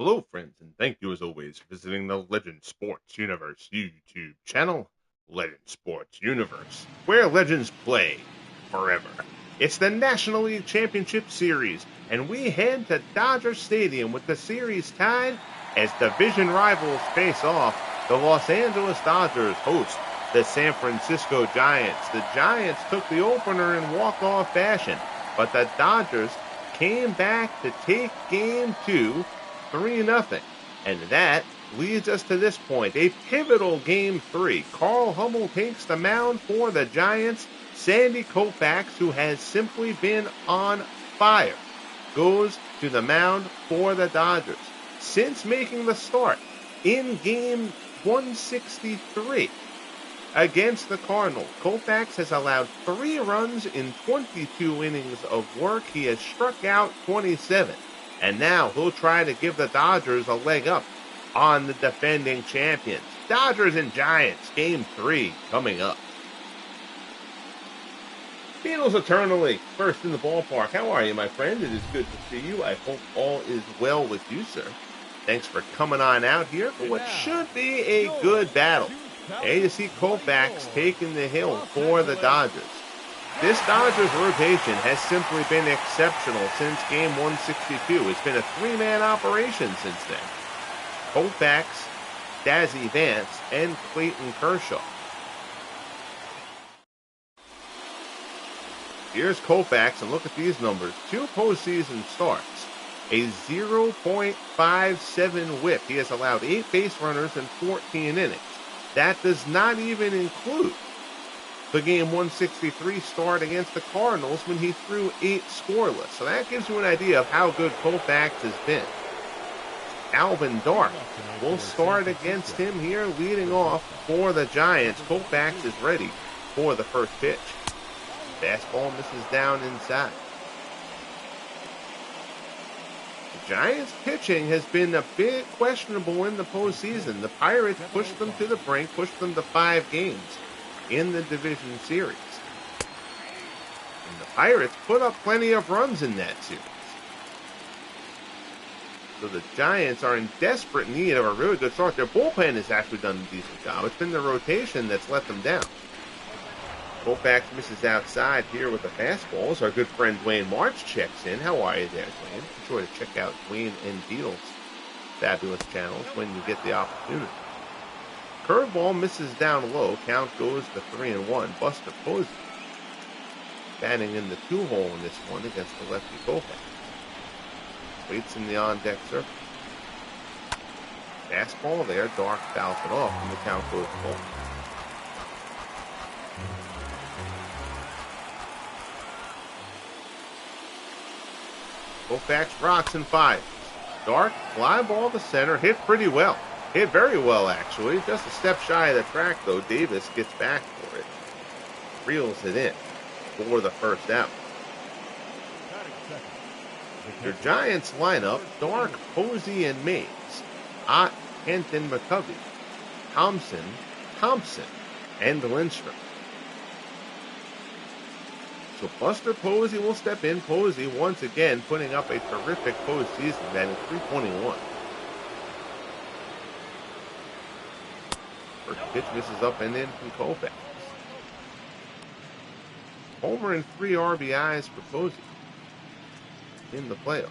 Hello, friends, and thank you as always for visiting the Legend Sports Universe YouTube channel, Legend Sports Universe, where legends play forever. It's the National League Championship Series, and we head to Dodger Stadium with the series tied as division rivals face off. The Los Angeles Dodgers host the San Francisco Giants. The Giants took the opener in walk-off fashion, but the Dodgers came back to take Game 2 3-0. And that leads us to this point, a pivotal Game 3. Carl Hubbell takes the mound for the Giants. Sandy Koufax, who has simply been on fire, goes to the mound for the Dodgers. Since making the start in Game 163 against the Cardinals, Koufax has allowed 3 runs in 22 innings of work. He has struck out 27. And now he'll try to give the Dodgers a leg up on the defending champions. Dodgers and Giants, Game 3 coming up. Beatles Eternally, first in the ballpark. How are you, my friend? It is good to see you. I hope all is well with you, sir. Thanks for coming on out here for what should be a good battle. A to see Koufax taking the hill for the Dodgers. This Dodgers rotation has simply been exceptional since Game 162. It's been a 3-man operation since then. Koufax, Dazzy Vance, and Clayton Kershaw. Here's Koufax, and look at these numbers. 2 postseason starts, a 0.57 whip. He has allowed 8 base runners in 14 innings. That does not even include the Game 163 start against the Cardinals when he threw 8 scoreless. So that gives you an idea of how good Koufax has been. Alvin Dark will start against him here, leading off for the Giants. Koufax is ready for the first pitch. Fastball misses down inside. The Giants' pitching has been a bit questionable in the postseason. The Pirates pushed them to the brink, pushed them to 5 games in the division series. And the Pirates put up plenty of runs in that series. So the Giants are in desperate need of a really good start. Their bullpen has actually done a decent job. It's been the rotation that's let them down. Koufax misses outside here with a fastball. As our good friend Dwayne March checks in. How are you there, Dwayne? Be sure to check out Dwayne and Beatles' fabulous channels when you get the opportunity. Curveball misses down low. Count goes to 3-1. Buster Posey batting in the 2-hole in this one against the lefty Koufax. Waits in the on-deck circle. Fastball there. Dark fouls it off, and the count goes full. Koufax rocks and fires. Dark, fly ball to center, hit pretty well. Hit very well, actually. Just a step shy of the track, though. Davis gets back for it. Reels it in for the first out. Your Giants lineup, Dark, Posey, and Mays. Ott, Henton, McCovey. Thompson, and Lindstrom. So Buster Posey will step in. Posey, once again, putting up a terrific postseason, batting .321. First pitch misses up and in from Koufax. Homer and 3 RBIs for Posey in the playoffs.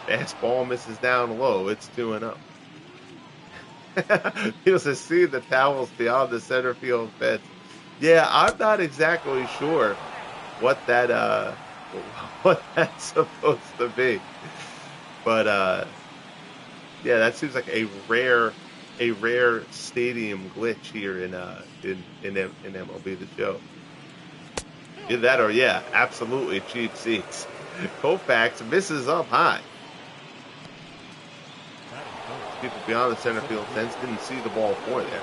Fastball misses down low. It's 2-0. You'll see the towels beyond the center field fence. Yeah, I'm not exactly sure what that's supposed to be. But yeah, that seems like a rare stadium glitch here in MLB The Show. Either that or yeah, absolutely cheap seats. Koufax misses up high. People beyond the center field fence didn't see the ball for there.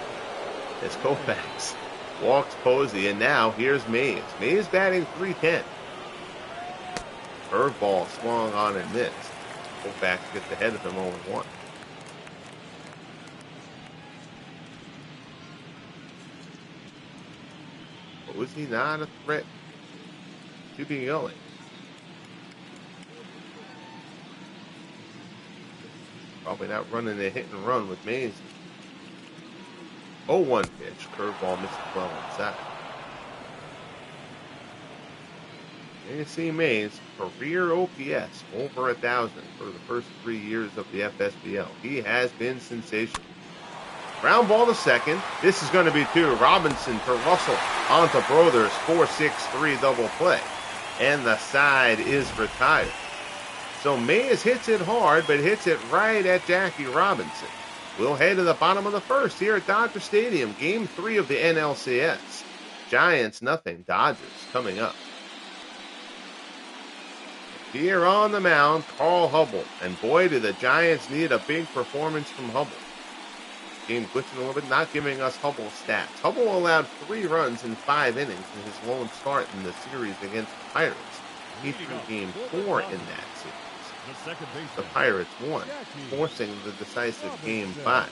As Koufax walks Posey, and now here's Mays. Mays batting .310. Curveball swung on and missed. Koufax gets ahead of him 0-1. So is he not a threat to be going? Probably not running a hit and run with Mays. 0-1 pitch. Curveball misses well inside. And you see Mays, career OPS over 1,000 for the first 3 years of the FSBL. He has been sensational. Ground ball to second. This is going to be two. Robinson to Russell onto Brothers. 4-6-3 double play. And the side is retired. So Mays hits it hard, but hits it right at Jackie Robinson. We'll head to the bottom of the first here at Dodger Stadium. Game 3 of the NLCS. Giants nothing. Dodgers coming up. Here on the mound, Carl Hubbell. And boy, do the Giants need a big performance from Hubbell. Game glitching a little bit, not giving us Hubbell stats. Hubbell allowed 3 runs in 5 innings in his lone start in the series against the Pirates. He threw game 4 in that series. The Pirates won, forcing the decisive game 5.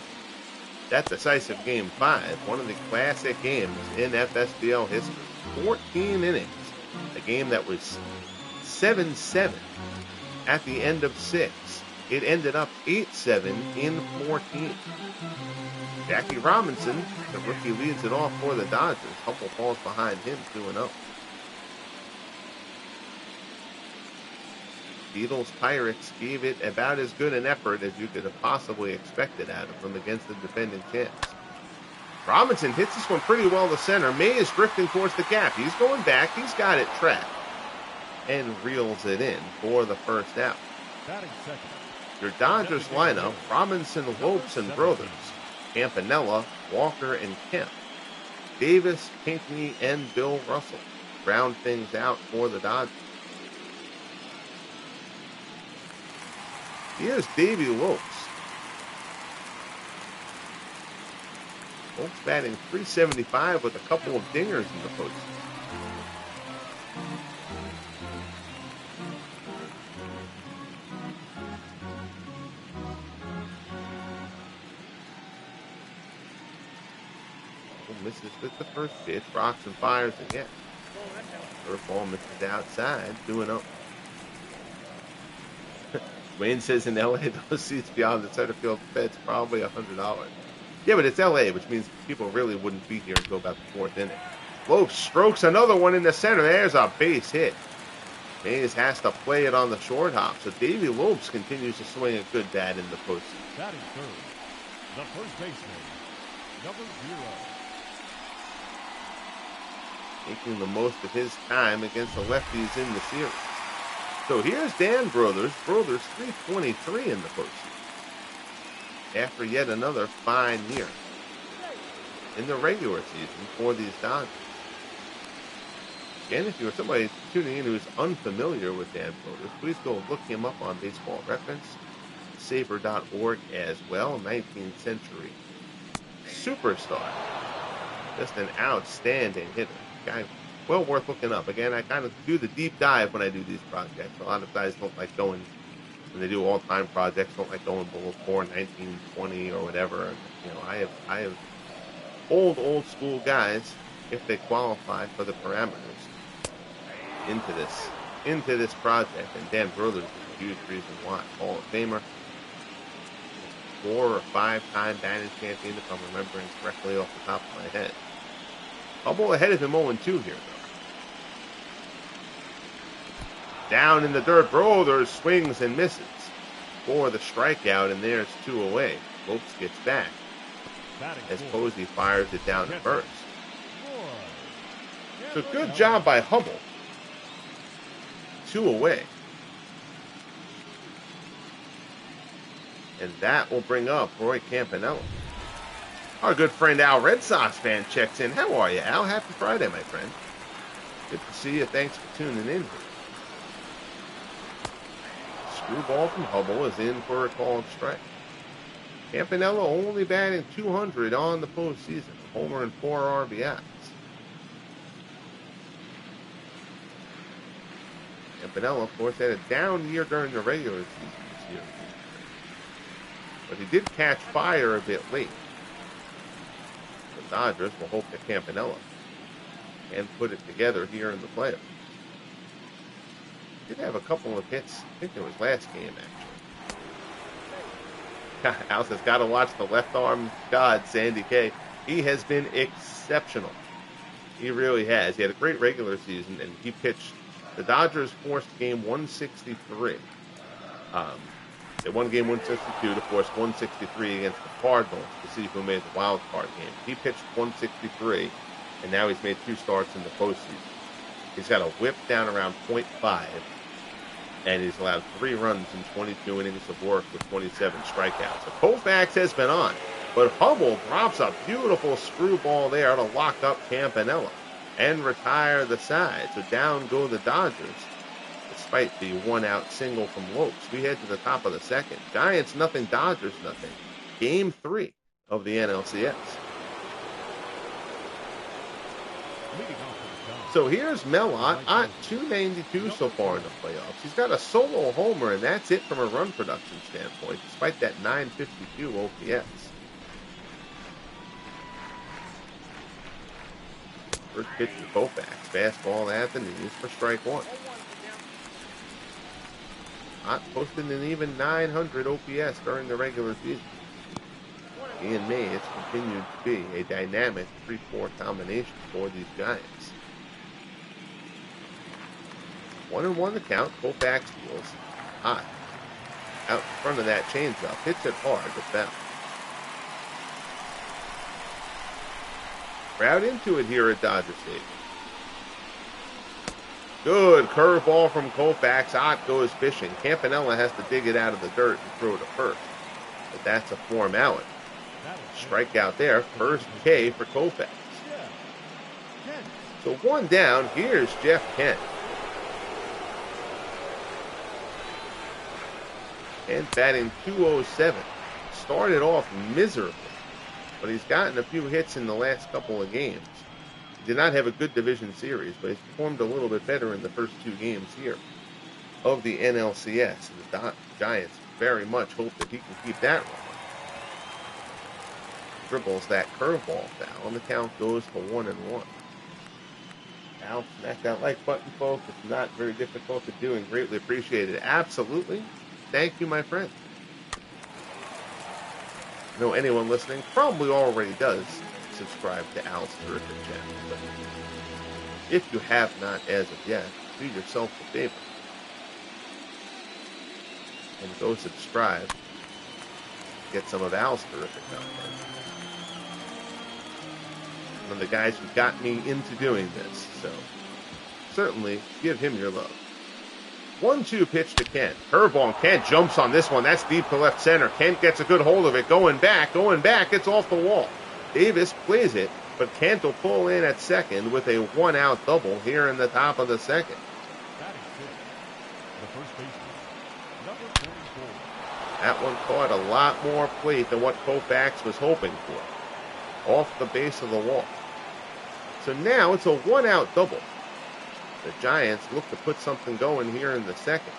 That decisive game 5, one of the classic games in FSBL history. 14 innings. A game that was 7-7 at the end of 6. It ended up 8-7 in 14. Jackie Robinson, the rookie, leads it off for the Dodgers. Hubbell falls behind him 2-0. Beatles Pirates gave it about as good an effort as you could have possibly expected out of them against the defending champs. Robinson hits this one pretty well to center. May is drifting towards the gap. He's going back. He's got it trapped and reels it in for the first out. Your Dodgers lineup: Robinson, Lopes, and Brothers, Campanella, Walker, and Kemp, Davis, Pinckney, and Bill Russell round things out for the Dodgers. Here's Davey Lopes. Lopes batting .375 with a couple of dingers in the postseason. Misses with the first pitch. Rocks and fires again. Curveball misses outside. 2-0. Wayne says in LA, those seats beyond the center field fence probably $100. Yeah, but it's LA, which means people really wouldn't be here until about the 4th inning. Lopes strokes another one in the center. There's a base hit. Mays has to play it on the short hop. So Davey Lopes continues to swing a good bat in the postseason. Batting third, the first baseman, number 0. Making the most of his time against the lefties in the series. So here's Dan Brothers. Brothers .323 in the postseason. After yet another fine year in the regular season for these Dodgers. Again, if you're somebody tuning in who's unfamiliar with Dan Brothers, please go look him up on Baseball Reference, saber.org as well. 19th century superstar. Just an outstanding hitter. Guy well worth looking up. Again, I kind of do the deep dive when I do these projects. A lot of guys don't like going, when they do all-time projects, don't like going below 1920 or whatever. You know, I have old school guys, if they qualify for the parameters, into this project. And Dan Brothers is a huge reason why. Hall of Famer, 4 or 5-time batting champion, if I'm remembering correctly off the top of my head. Hubbell ahead of him 0-2 here, though. Down in the dirt, Brothers swings and misses for the strikeout, and there's 2 away. Lopes gets back as Posey fires it down to first. So good job by Hubbell. 2 away. And that will bring up Roy Campanella. Our good friend Al, Red Sox fan, checks in. How are you, Al? Happy Friday, my friend. Good to see you. Thanks for tuning in. Screwball from Hubbell is in for a called strike. Campanella only batting .200 on the postseason. A homer and 4 RBIs. Campanella, of course, had a down year during the regular season this year. But he did catch fire a bit late. The Dodgers will hope that Campanella and put it together here in the playoffs. Did have a couple of hits. I think it was last game, actually. House has got to watch the left arm god, Sandy K. He has been exceptional. He really has. He had a great regular season, and he pitched. The Dodgers forced game 163. They won game 162 to force 163 against the Cardinals to see who made the wild card game. He pitched 163, and now he's made 2 starts in the postseason. He's got a whip down around .5, and he's allowed 3 runs in 22 innings of work with 27 strikeouts. So Koufax has been on, but Hubbell drops a beautiful screwball there to lock up Campanella and retire the side. So down go the Dodgers, despite the 1-out single from Lopes. We head to the top of the second. Giants nothing, Dodgers nothing. Game 3 of the NLCS. So here's Mel at 292 so far in the playoffs. He's got a solo homer, and that's it from a run production standpoint, despite that 952 OPS. First pitch to Koufax. Fastball at the knees for strike 1. Ott posted an even 900 OPS during the regular season. In May, it's continued to be a dynamic 3-4 combination for these Giants. 1-1 the count. Koufax deals. Ott out in front of that changeup. Hits it hard to foul. Crowd into it here at Dodger Stadium. Good curveball from Koufax. Ott goes fishing. Campanella has to dig it out of the dirt and throw to first. But that's a formality. Strikeout there. First K for Koufax. So 1 down. Here's Jeff Kent. And batting .207. Started off miserably, but he's gotten a few hits in the last couple of games. He did not have a good division series, but he's performed a little bit better in the first 2 games here of the NLCS. And the Giants very much hope that he can keep that rolling. Dribbles that curveball foul, and the count goes to 1-1. Now, smack that like button, folks. It's not very difficult to do and greatly appreciated. Absolutely. Thank you, my friend. I know anyone listening probably already does subscribe to Al's terrific channel. But if you have not as of yet, do yourself a favor and go subscribe. Get some of Al's terrific content. One of the guys who got me into doing this, so certainly give him your love. 1-2 pitch to Kent. Curveball, and Kent jumps on this one. That's deep to left center. Kent gets a good hold of it. Going back. It's off the wall. Davis plays it, but Kent will pull in at second with a 1-out double here in the top of the second. That one caught a lot more plate than what Koufax was hoping for. Off the base of the wall. So now it's a 1-out double. The Giants look to put something going here in the second.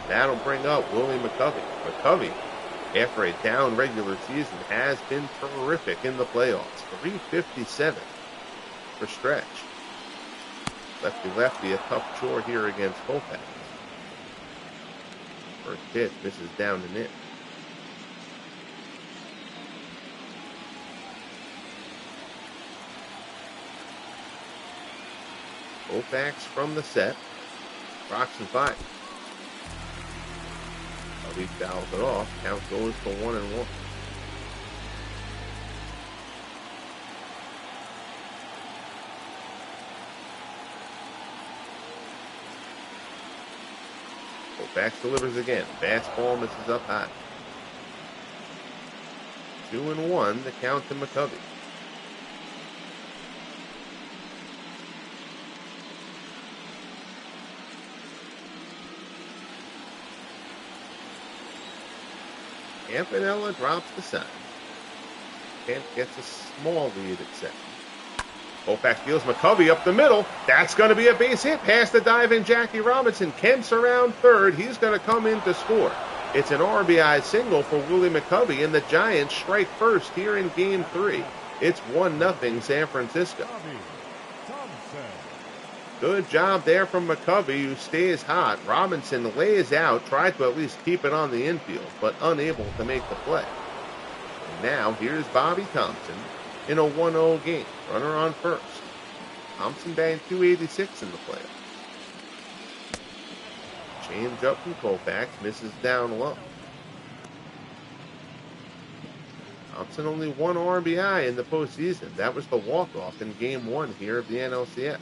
That'll bring up Willie McCovey. McCovey, after a down regular season, has been terrific in the playoffs. 357 for stretch. Lefty, a tough chore here against Koufax. First pitch misses down and in. Koufax from the set. Rocks and fires. He fouls it off. Count goes to 1-1. Koufax delivers again. Fastball misses up high. 2-1. The count to McCovey. Campanella drops the sign. Kent gets a small lead at second. Koufax deals McCovey up the middle. That's going to be a base hit past the diving Jackie Robinson. Kent's around third. He's going to come in to score. It's an RBI single for Willie McCovey, and the Giants strike first here in Game 3. It's 1-0 San Francisco. Good job there from McCovey, who stays hot. Robinson lays out, tried to at least keep it on the infield, but unable to make the play. And now here's Bobby Thompson in a 1-0 game. Runner on first. Thompson batting .286 in the playoffs. Change up from Koufax, misses down low. Thompson only one RBI in the postseason. That was the walk-off in Game 1 here of the NLCS.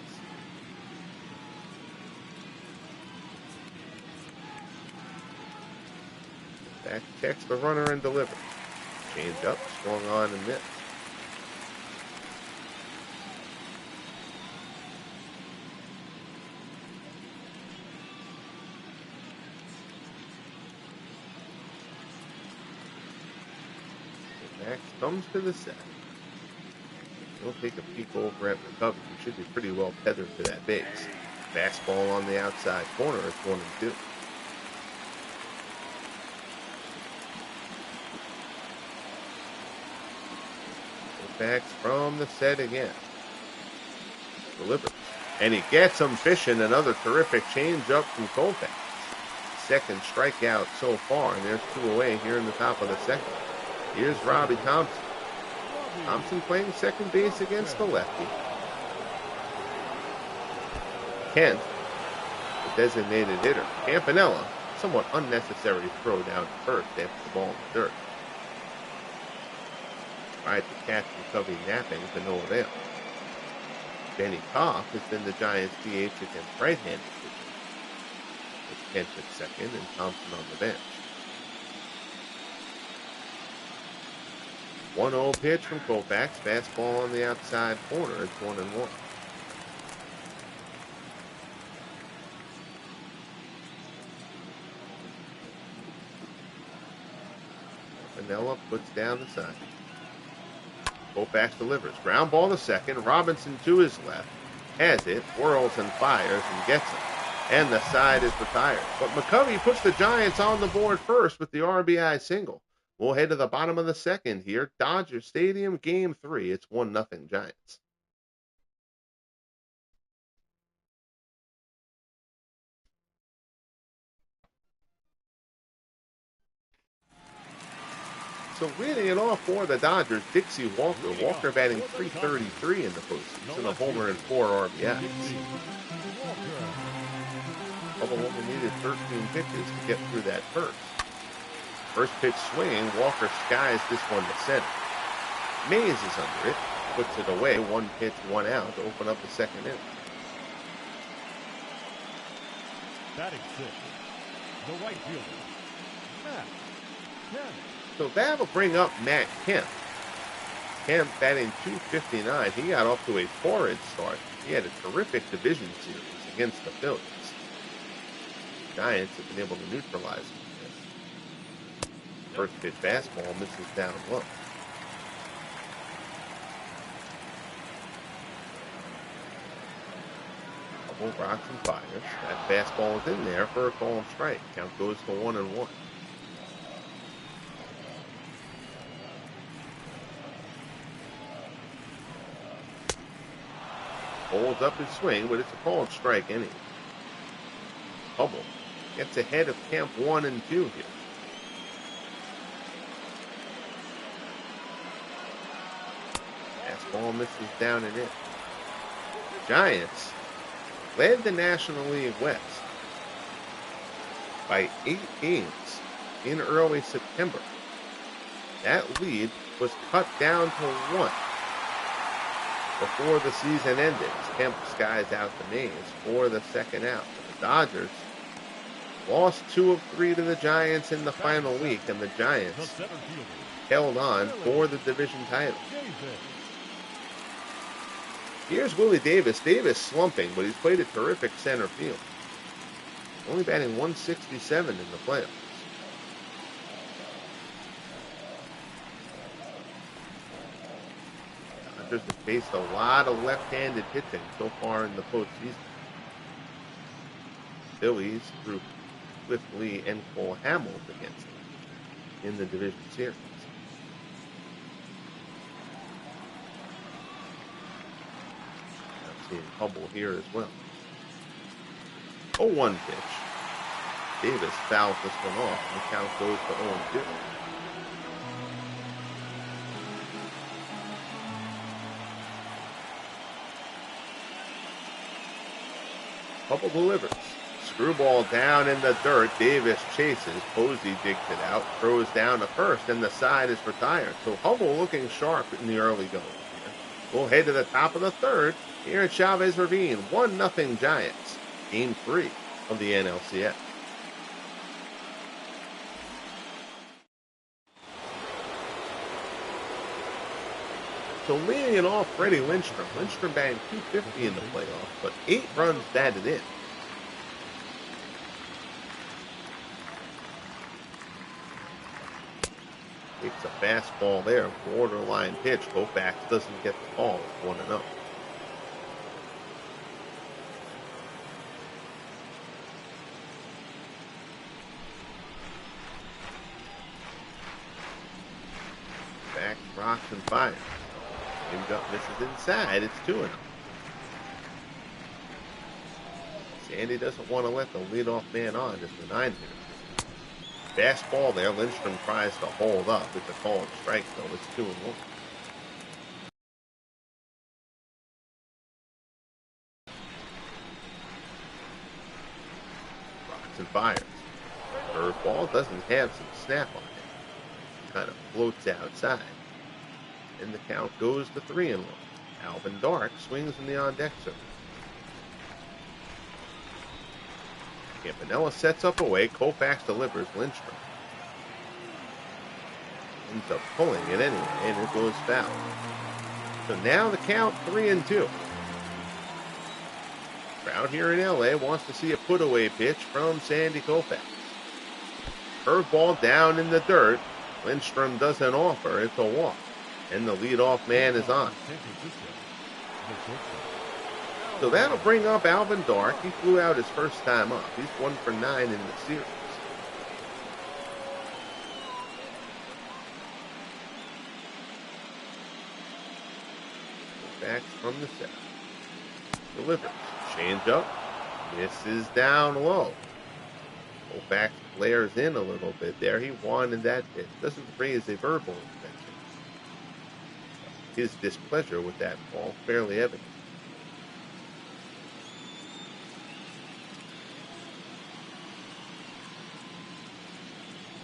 Back checks the runner and delivers. Change up, swung on and missed. Max comes to the set. He'll take a peek over at McCovey, who should be pretty well tethered to that base. Fastball on the outside corner. It's 1-2. Koufax from the set again. Delivers. And he gets him fishing. Another terrific change up from Koufax. Second strikeout so far, and there's 2 away here in the top of the second. Here's Robbie Thompson. Thompson playing second base against the lefty. Kent, the designated hitter. Campanella, somewhat unnecessary throw down to first after the ball in the dirt. Tried to catch McCovey napping to no avail. Benny Koff has been the Giants' DH against right-handed pitching. It's Kent at second and Thompson on the bench. 1-0 pitch from Koufax. Fastball on the outside corner. It's 1-1. Vanilla puts down the side. Koufax delivers. Ground ball to second. Robinson to his left. Has it. Whirls and fires and gets it. And the side is retired. But McCovey puts the Giants on the board first with the RBI single. We'll head to the bottom of the second here. Dodger Stadium, Game 3. It's 1-0 Giants. So leading it off for the Dodgers, Dixie Walker. Walker batting .333 in the postseason, a homer and 4 RBIs. Hubbell only needed 13 pitches to get through that first. First pitch swinging, Walker skies this one to center. Mays is under it, puts it away, 1 pitch, 1 out to open up the second inning. Batting sixth, the right fielder, Matt Kemp. So that'll bring up Matt Kemp. Kemp batting .259. He got off to a torrid start. He had a terrific division series against the Phillies. The Giants have been able to neutralize him. First pitch fastball misses down low. Hubbell rocks and fires. That fastball is in there for a call and strike. Count goes to 1-1. Holds up his swing, but it's a call and strike anyway. Hubbell gets ahead of Kemp 1 and 2 here. Ball misses down and in. The Giants led the National League West by 8 games in early September. That lead was cut down to 1 before the season ended. Kemp skies out the Mays for the second out. The Dodgers lost 2 of 3 to the Giants in the final week, and the Giants held on for the division title. Here's Willie Davis. Davis slumping, but he's played a terrific center field. Only batting .167 in the playoffs. Dodgers have faced a lot of left-handed pitching so far in the postseason. Phillies threw Cliff Lee and Cole Hamels against them in the division series. Seeing Hubbell here as well. 0-1 pitch. Davis fouls this one off, and the count goes to 0-2. Hubbell delivers. Screwball down in the dirt. Davis chases. Posey digs it out. Throws down to first, and the side is retired. So Hubbell looking sharp in the early going here. We'll head to the top of the third here at Chavez Ravine. 1-0 Giants. Game 3 of the NLCS. So leading it off, Freddie Lindstrom. Lindstrom batting .250 in the playoffs, but 8 runs batted in. Takes a fastball there, borderline pitch. Koufax doesn't get the ball. It's 1-0. Back, rocks, and fires. Aimed up, misses inside. It's 2-0. Sandy doesn't want to let the leadoff man on as the 9 hitter. Fastball there. Lindstrom tries to hold up. It's a called strike, though. It's 2-1. Rocks and fires. Curveball doesn't have some snap on it. Kind of floats outside. And the count goes to 3-1. Alvin Dark swings in the on-deck circle. Campanella sets up away. Koufax delivers. Lindstrom ends up pulling it anyway, and it goes foul. So now the count 3-2. Crowd here in LA wants to see a put-away pitch from Sandy Koufax. Curveball down in the dirt. Lindstrom doesn't offer. It's a walk. And the leadoff man is on. So that'll bring up Alvin Dark. He flew out his first time up. He's 1 for 9 in the series. Koufax from the set. Delivers. Change up. Misses down low. Koufax flares in a little bit there. He wanted that pitch. Doesn't raise a verbal intention. His displeasure with that ball fairly evident.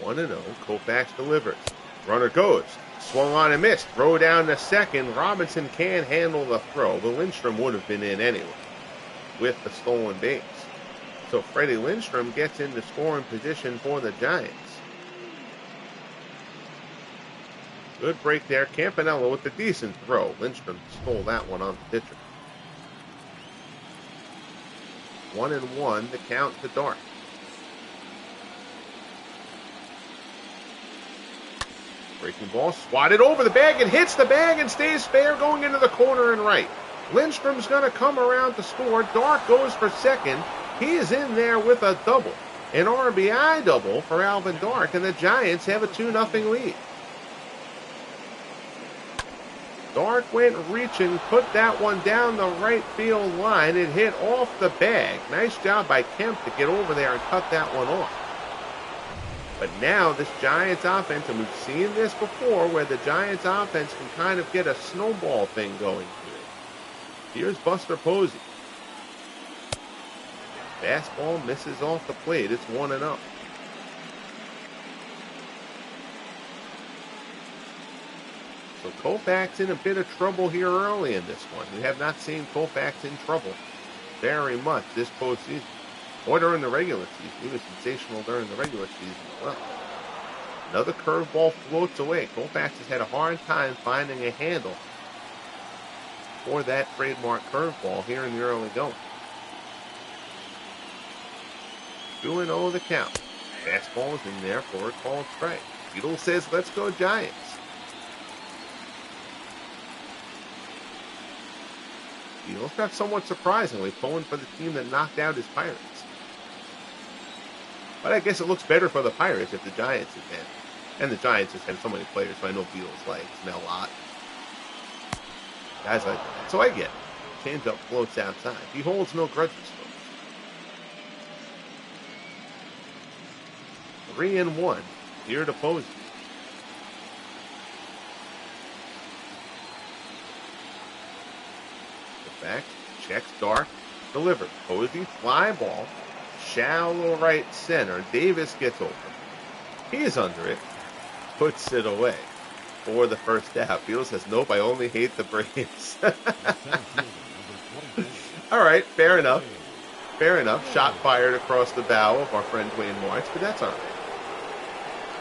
One and 0. Koufax delivers. Runner goes. Swung on and missed. Throw down to second. Robinson can't handle the throw, but Lindstrom would have been in anyway with the stolen base. So Freddie Lindstrom gets into scoring position for the Giants. Good break there. Campanella with a decent throw. Lindstrom stole that one on the pitcher. 1-1. The count to Dark. Breaking ball swatted over the bag and hits the bag and stays fair going into the corner and right. Lindstrom's going to come around to score. Dark goes for second. He is in there with a double. An RBI double for Alvin Dark, and the Giants have a 2-0 lead. Dark went reaching, put that one down the right field line. It hit off the bag. Nice job by Kemp to get over there and cut that one off. But now this Giants offense, and we've seen this before, where the Giants offense can kind of get a snowball thing going here. Here's Buster Posey. Fastball misses off the plate. It's 1-0. So Koufax in a bit of trouble here early in this one. We have not seen Koufax in trouble very much this postseason. Or during the regular season. He was sensational during the regular season as well. Another curveball floats away. Koufax has had a hard time finding a handle for that trademark curveball here in the early going. 2-0 the count. Fastball is in there for a called strike. Beetle says, let's go Giants. Beetle's got somewhat surprisingly pulling for the team that knocked out his Pirates. But I guess it looks better for the Pirates if the Giants advance. And the Giants just have so many players, so I know Beetle's likes Mel Ott. Guys like that. So I get it. Change up floats outside. He holds no grudges, folks. 3-1 here to Posey. Back, checks dark, delivered. Posey, fly ball, shallow right center. Davis gets over. He's under it, puts it away for the first out. Fields says, nope, I only hate the Braves. All right, fair enough. Fair enough. Shot fired across the bow of our friend Dwayne Marks, but that's all right.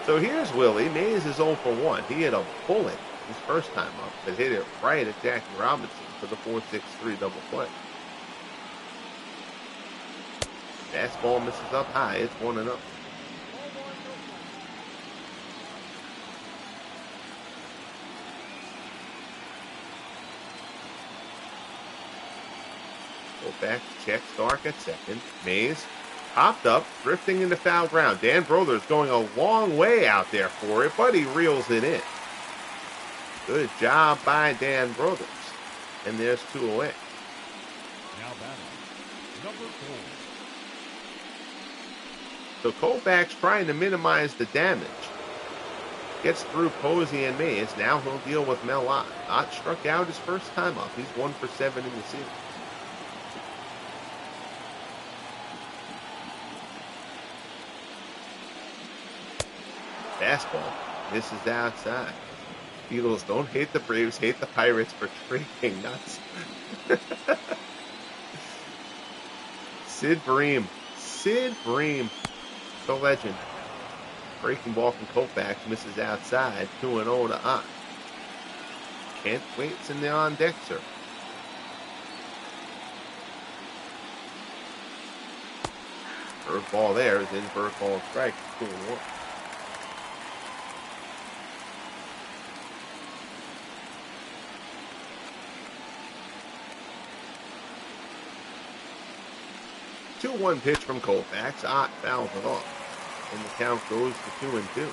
So here's Willie. Mays is 0 for 1. He hit a bullet his first time up, but hit it right at Jackie Robinson for the 4-6-3 double play. Fastball misses up high. It's 1-0. Back, checks dark at second. Mays popped up, drifting into foul ground. Dan Brothers going a long way out there for it, but he reels it in. Good job by Dan Brothers. And there's 2 away. Now batting, number 4. So Koufax trying to minimize the damage. Gets through Posey and Mays. Now he'll deal with Mel Ott. Ott struck out his first time up. He's 1 for 7 in the season. Fastball misses outside. Eagles don't hate the Braves, hate the Pirates for trading nuts. Sid Bream, the legend. Breaking ball from Koufax misses outside. 2-0 to Ott. Kent waits in the on deck, sir. Curveball there is in for a call strike. 2-1. Two-one pitch from Koufax. Ott fouls it off. And the count goes to 2-2.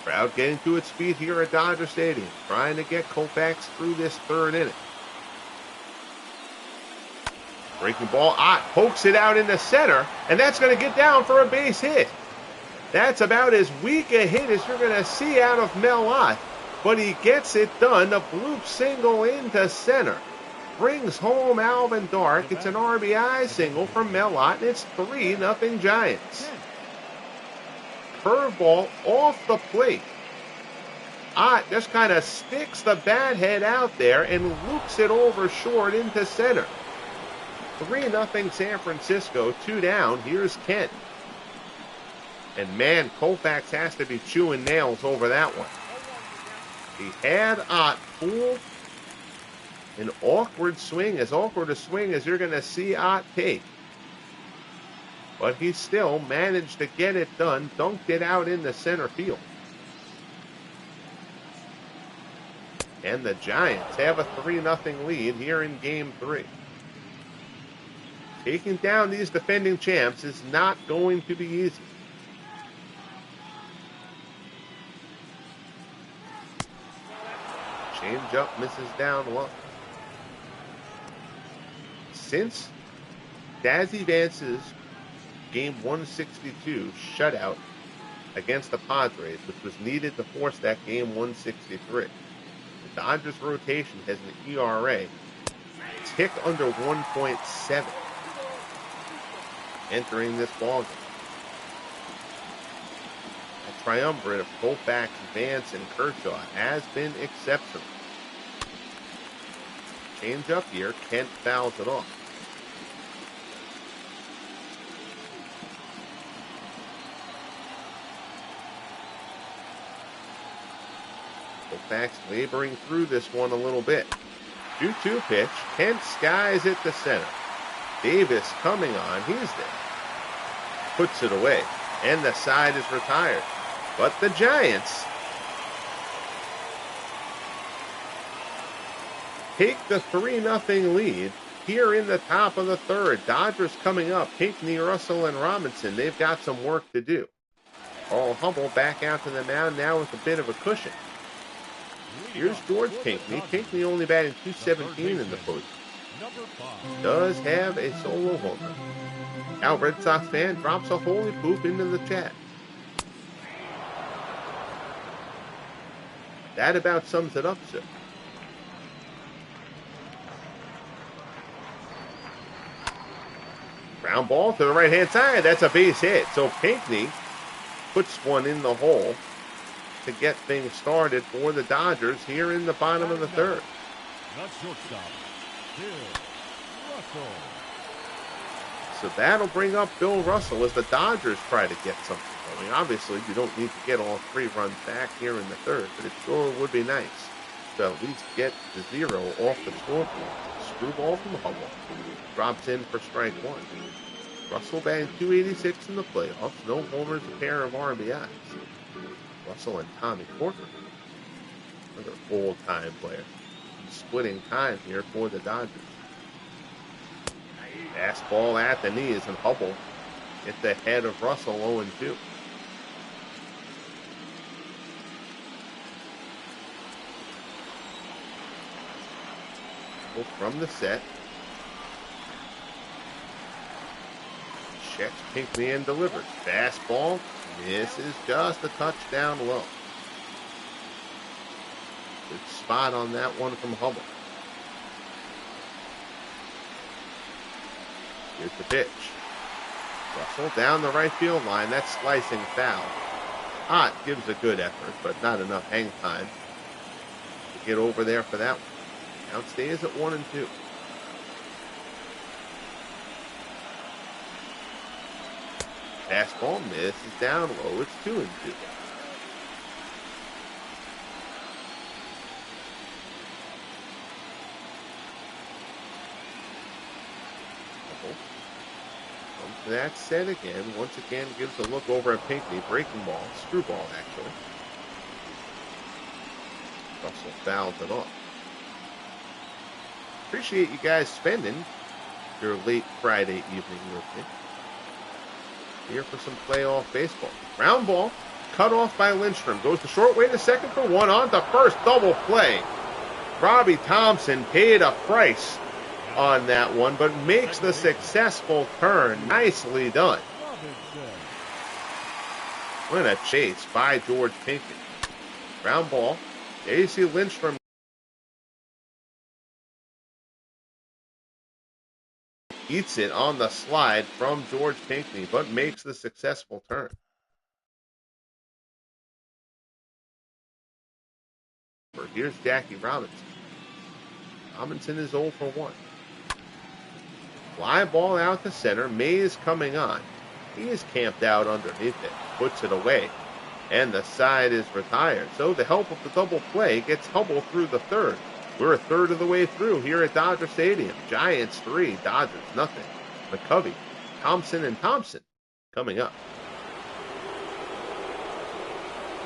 Crowd getting to its feet here at Dodger Stadium, trying to get Koufax through this third inning. Breaking ball, Ott pokes it out into center, and that's going to get down for a base hit. That's about as weak a hit as you're going to see out of Mel Ott, but he gets it done. The bloop single into center brings home Alvin Dark. It's an RBI single from Mel Ott, and it's 3-0 Giants. Curveball off the plate. Ott just kind of sticks the bat head out there and loops it over short into center. 3-0 San Francisco, 2 down. Here's Kent. And man, Koufax has to be chewing nails over that one. He had Ott fooled. An awkward swing, as awkward a swing as you're going to see Ott take. But he still managed to get it done, dunked it out in the center field. And the Giants have a 3-0 lead here in Game 3. Taking down these defending champs is not going to be easy. Change up, misses down low. Since Dazzy Vance's Game 162 shutout against the Padres, which was needed to force that Game 163, the Dodgers rotation has an ERA tick under 1.7 entering this ballgame. A triumvirate of Koufax, Vance, and Kershaw has been exceptional. Change up here, Kent fouls it off. Koufax laboring through this one a little bit. 2-2 pitch, Kent skies it to center. Davis coming on, he's there. Puts it away, and the side is retired. But the Giants take the 3-0 lead here in the top of the third. Dodgers coming up. Pinckney, Russell, and Robinson. They've got some work to do. All Hubbell back out to the mound now with a bit of a cushion. Here's George Pinckney. Pinckney only batting .217 in the postseason. Number 5. Does have a solo homer. Now Red Sox fan drops a holy poop into the chat. That about sums it up, sir. Ground ball to the right-hand side. That's a base hit. So Pinckney puts one in the hole to get things started for the Dodgers here in the bottom of the third. Not shortstop, Bill Russell. So that'll bring up Bill Russell as the Dodgers try to get something going. Obviously, you don't need to get all 3 runs back here in the third, but it sure would be nice to at least get the 0 off the scoreboard. Screwball from Hubbell drops in for strike 1. Russell batting .286 in the playoffs. No homers, a pair of RBIs. Russell and Tommy Corcoran, another old-time player, splitting time here for the Dodgers. Fastball at the knees, and Hubbell hit the head of Russell 0-2. From the set. Checks Pinckney and delivers. Fastball misses just a touchdown low. Good spot on that one from Hubbell. Here's the pitch. Russell down the right field line. That's slicing foul. Ott gives a good effort, but not enough hang time to get over there for that one. Count stays at 1-2. Fastball misses down low. It's 2-2. Comes to that set again. Once again gives a look over at Pinckney. Breaking ball. Screwball, actually. Russell fouled it off. Appreciate you guys spending your late Friday evening with me. Here for some playoff baseball. Ground ball, cut off by Lindstrom. Goes the short way to second for one. On to first, double play. Robbie Thompson paid a price on that one, but makes the successful turn. Nicely done. What a chase by George Pinckney. Ground ball. There you see Lindstrom. Eats it on the slide from George Pinckney, but makes the successful turn. Here's Jackie Robinson. Robinson is 0 for 1. Fly ball out to center. Mays coming on. He is camped out underneath it. Puts it away. And the side is retired. So the help of the double play gets Hubbell through the third. We're a third of the way through here at Dodger Stadium. Giants 3, Dodgers nothing. McCovey, Thompson, and Thompson coming up.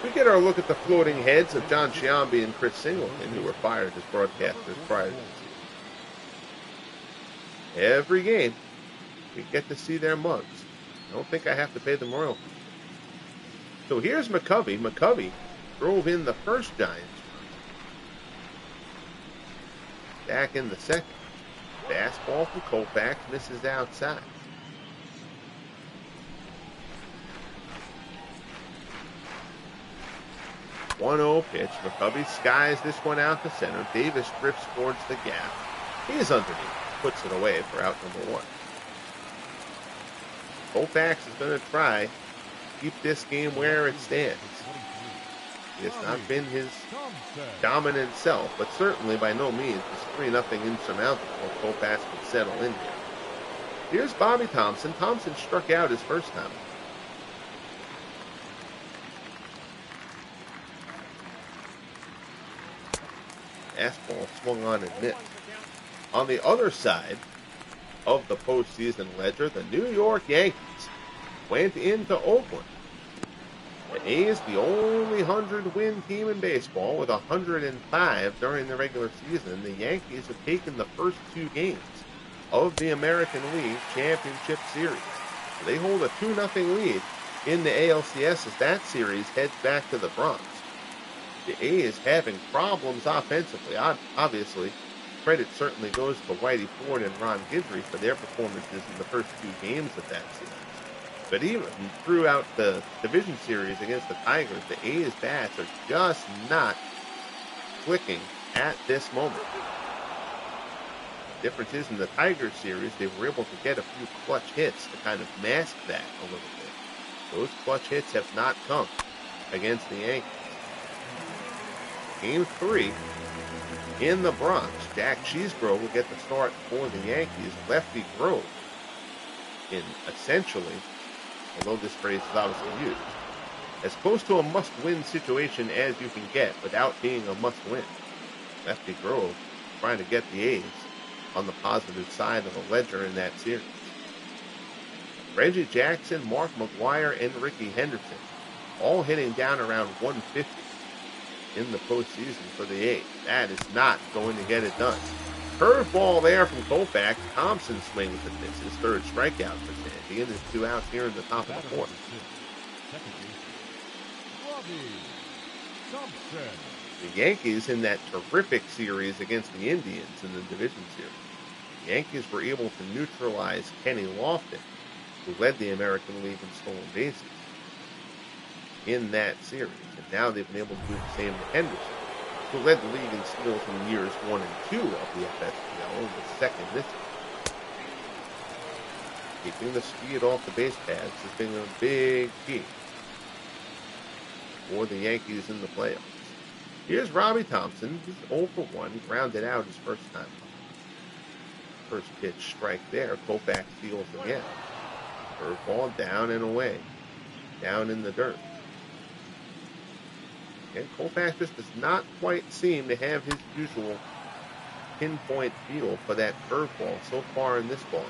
We get our look at the floating heads of John Sciambi and Chris Singleton, who were fired as broadcasters prior to the season. Every game, we get to see their mugs. I don't think I have to pay them royalties. So here's McCovey. McCovey drove in the first Giants. Back in the second. Fastball from Koufax misses outside. .1-0 pitch. McCovey skies this one out to center. Davis drifts towards the gap. He is underneath. Puts it away for out number 1. Koufax is going to try to keep this game where it stands. He has not been his dominant self, but certainly by no means is 3-0 insurmountable. Koufax can settle in here. Here's Bobby Thompson. Thompson struck out his first time. Fastball swung on and missed. On the other side of the postseason ledger, the New York Yankees went into Oakland. The A's, the only 100-win team in baseball, with 105 during the regular season. The Yankees have taken the first 2 games of the American League Championship Series. They hold a 2-0 lead in the ALCS as that series heads back to the Bronx. The A's having problems offensively. Obviously, credit certainly goes to Whitey Ford and Ron Guidry for their performances in the first 2 games of that series. But even throughout the division series against the Tigers, the A's bats are just not clicking at this moment. The difference is in the Tigers series, they were able to get a few clutch hits to kind of mask that a little bit. Those clutch hits have not come against the Yankees. Game 3 in the Bronx. Jack Cheesebro will get the start for the Yankees. Lefty Grove in essentially, although this phrase is obviously used, as close to a must-win situation as you can get without being a must-win. Lefty Grove trying to get the A's on the positive side of the ledger in that series. Reggie Jackson, Mark McGwire, and Ricky Henderson all hitting down around 150 in the postseason for the A's. That is not going to get it done. Curveball there from Koufax. Thompson swings and misses. Third strikeout for Sandy, and there's 2 outs here in the top of the fourth. The Yankees in that terrific series against the Indians in the division series. The Yankees were able to neutralize Kenny Lofton, who led the American League in stolen bases in that series. And now they've been able to do the same to Henderson, who led the league in steals in years 1 and 2 of the FSBL, and was second this year. Keeping the speed off the base paths has been a big key for the Yankees in the playoffs. Here's Robbie Thompson. He's 0 for 1. He grounded out his first time. First pitch strike there. Koufax steals again. Curveball down and away. Down in the dirt. And Koufax just does not quite seem to have his usual pinpoint feel for that curveball so far in this ball.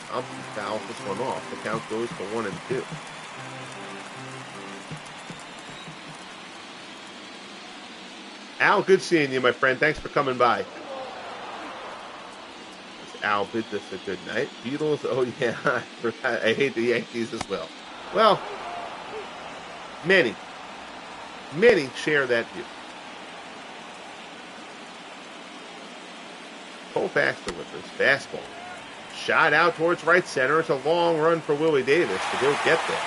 Thompson fouls this one off. The count goes to 1 and 2. Al, good seeing you, my friend. Thanks for coming by. Al bids us a good night. Beatles, oh yeah, I hate the Yankees as well. Well, many share that view. Koufax delivers. Fastball. Shot out towards right center. It's a long run for Willie Davis, but he'll get there.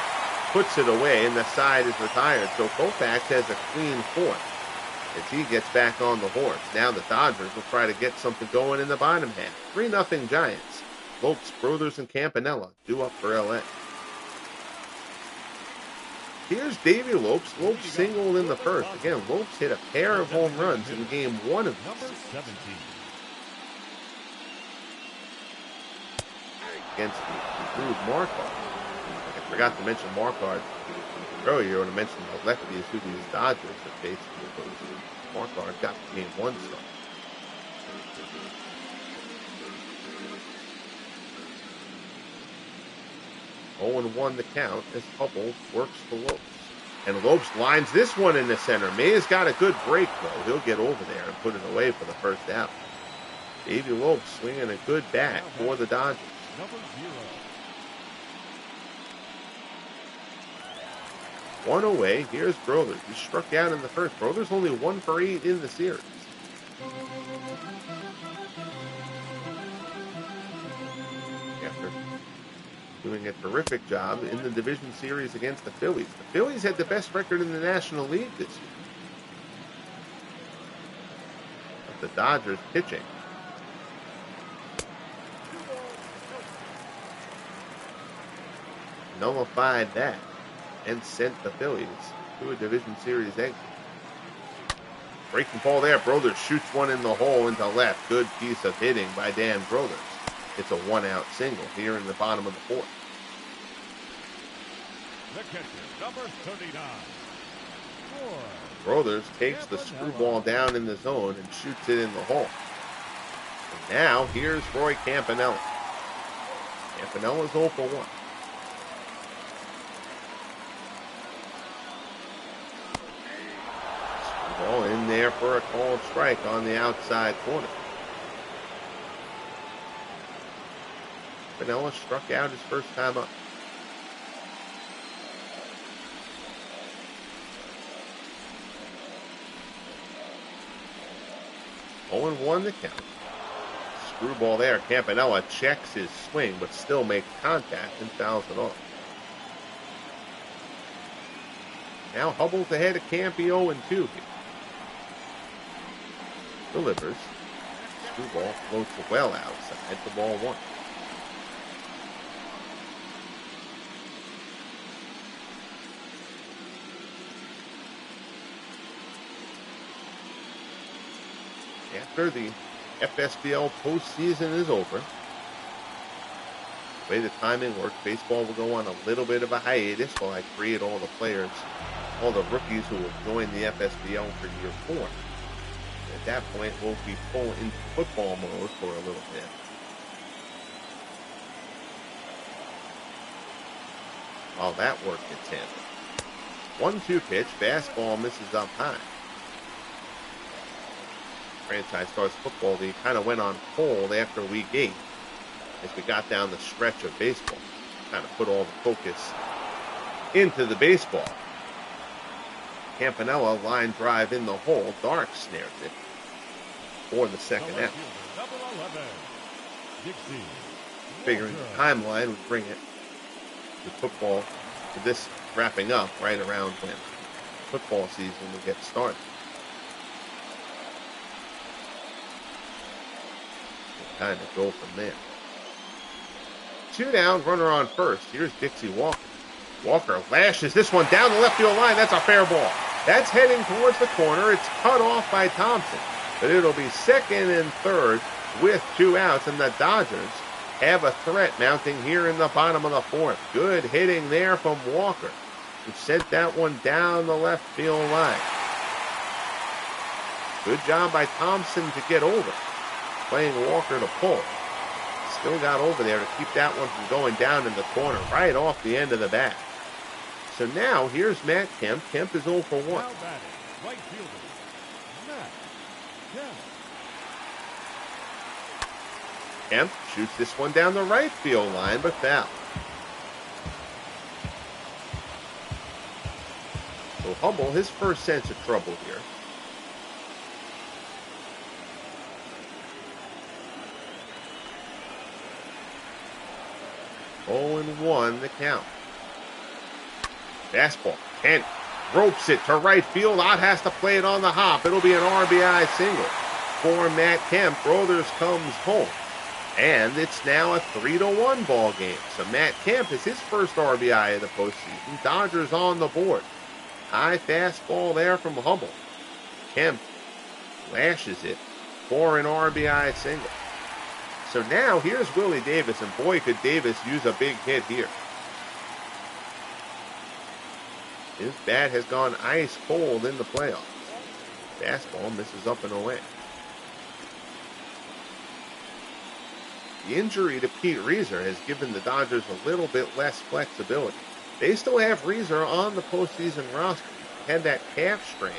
Puts it away, and the side is retired. So Koufax has a clean 4th as he gets back on the horse. Now the Dodgers will try to get something going in the bottom half. 3-0 Giants. Lopes, Brothers, and Campanella due up for L.A. Here's Davey Lopes. Lopes singled in the first. Again, Lopes hit a pair of home runs in game 1 of this season against the improved Marquardt. I forgot to mention Marquardt earlier when I mentioned the lefties who these Dodgers have faced. Marquardt got the game 1 start. and 1 the count as Hubbell works for Lopes. And Lopes lines this one in the center. May's got a good break, though. He'll get over there and put it away for the first out. Davey Lopes swinging a good bat for the Dodgers. Number 0. 1 away. Here's Brothers. He struck out in the first. Brothers only 1 for 8 in the series. After doing a terrific job in the division series against the Phillies. The Phillies had the best record in the National League this year. But the Dodgers pitching. Nullified that and sent the Phillies to a division series exit. Breaking ball there. Brothers shoots one in the hole into left. Good piece of hitting by Dan Brothers. It's a 1-out single here in the bottom of the 4th. The catcher, number 39. Brothers takes the screwball down in the zone and shoots it in the hole. And now here's Roy Campanella. Campanella's 0 for 1. Ball in there for a called strike on the outside corner. Campanella struck out his first time up. 0-1 the count. Screwball there. Campanella checks his swing, but still makes contact and fouls it off. Now Hubbell's ahead of Campy 0-2 here. Delivers. Screwball floats well outside the ball 1. After the FSBL postseason is over, the way the timing works, baseball will go on a little bit of a hiatus while I create all the players, all the rookies who will join the FSBL for year 4. At that point, we'll be full into football mode for a little bit. While that work gets handled. 1-2 pitch, fastball misses up high. Franchise Stars Football League kind of went on hold after week 8 as we got down the stretch of baseball. Kind of put all the focus into the baseball. Campanella line drive in the hole. Dark snares it for the second out. Figuring the timeline would bring it to football, to this wrapping up right around when football season will get started. We'll kind of go from there. 2 down, runner on first. Here's Dixie Walker. Walker lashes this one down the left field line. That's a fair ball. That's heading towards the corner. It's cut off by Thompson. But it'll be second and third with 2 outs. And the Dodgers have a threat mounting here in the bottom of the 4th. Good hitting there from Walker, who sent that one down the left field line. Good job by Thompson to get over. Playing Walker to pull. Still got over there to keep that one from going down in the corner, right off the end of the bat. So now, here's Matt Kemp. Kemp is 0 for 1. Now batting, right fielder, Matt Kemp. Kemp shoots this one down the right field line, but foul. So Hubbell, his first sense of trouble here. Oh and 1 the count. Fastball. Kent ropes it to right field. Ott has to play it on the hop. It'll be an RBI single for Matt Kemp. Brothers comes home. And it's now a 3-1 ball game. So Matt Kemp is his first RBI of the postseason. Dodgers on the board. High fastball there from Hubbell. Kemp lashes it for an RBI single. So now here's Willie Davis, and boy, could Davis use a big hit here. His bat has gone ice cold in the playoffs. Fastball misses up and away. The injury to Pete Reiser has given the Dodgers a little bit less flexibility. They still have Reiser on the postseason roster. Had that calf strain